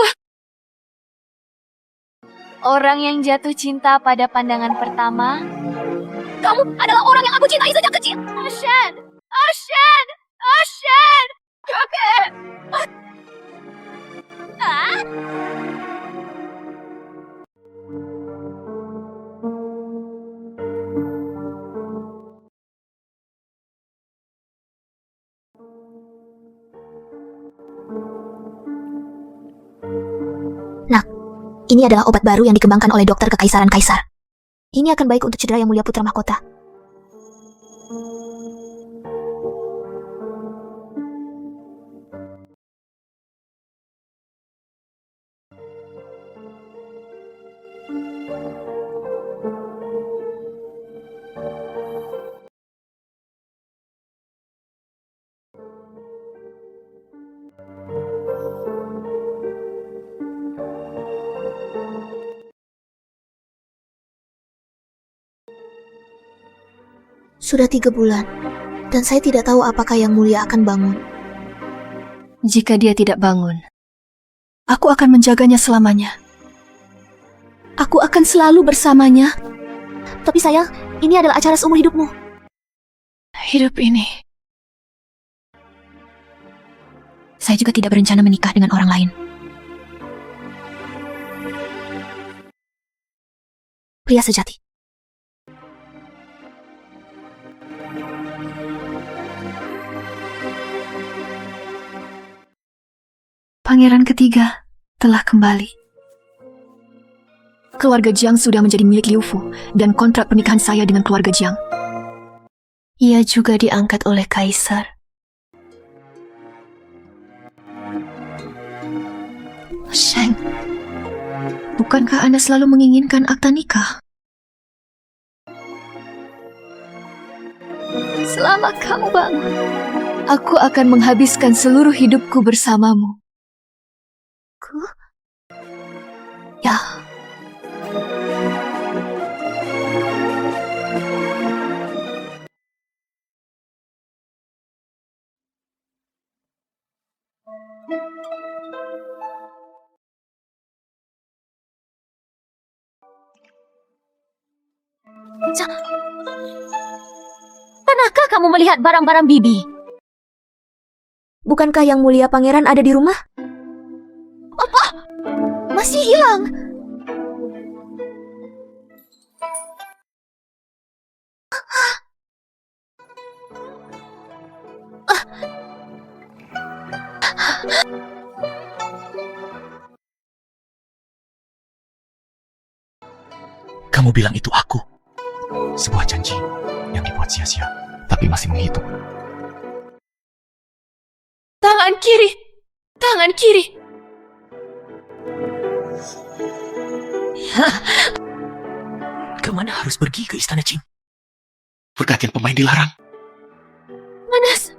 Orang yang jatuh cinta pada pandangan pertama. Kamu adalah orang yang aku cintai sejak kecil. Ocean. Ocean. Ocean. Kakek. Ah? Nak, ini adalah obat baru yang dikembangkan oleh dokter kekaisaran kaisar. Ini akan baik untuk cedera yang mulia putra mahkota. Sudah 3 bulan, dan saya tidak tahu apakah Yang Mulia akan bangun. Jika dia tidak bangun, aku akan menjaganya selamanya. Aku akan selalu bersamanya. Tapi sayang, ini adalah acara seumur hidupmu. Hidup ini. Saya juga tidak berencana menikah dengan orang lain. Pria sejati. Pangeran ketiga telah kembali. Keluarga Jiang sudah menjadi milik Liu Fu dan kontrak pernikahan saya dengan keluarga Jiang. Ia juga diangkat oleh kaisar. Sheng, bukankah Anda selalu menginginkan akta nikah? Selama kamu bangun, aku akan menghabiskan seluruh hidupku bersamamu. Ya. Pernahkah kamu melihat barang-barang bibi? Bukankah Yang Mulia Pangeran ada di rumah? Apa? Masih hilang. Kamu bilang itu aku. Sebuah janji yang dibuat sia-sia, tapi masih menghitung. Tangan kiri! Tangan kiri! Kemana harus pergi ke Istana Qing? perhatian pemain dilarang. Manas.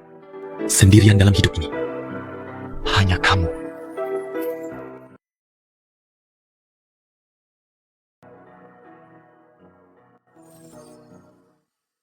Sendirian dalam hidup ini. Hanya kamu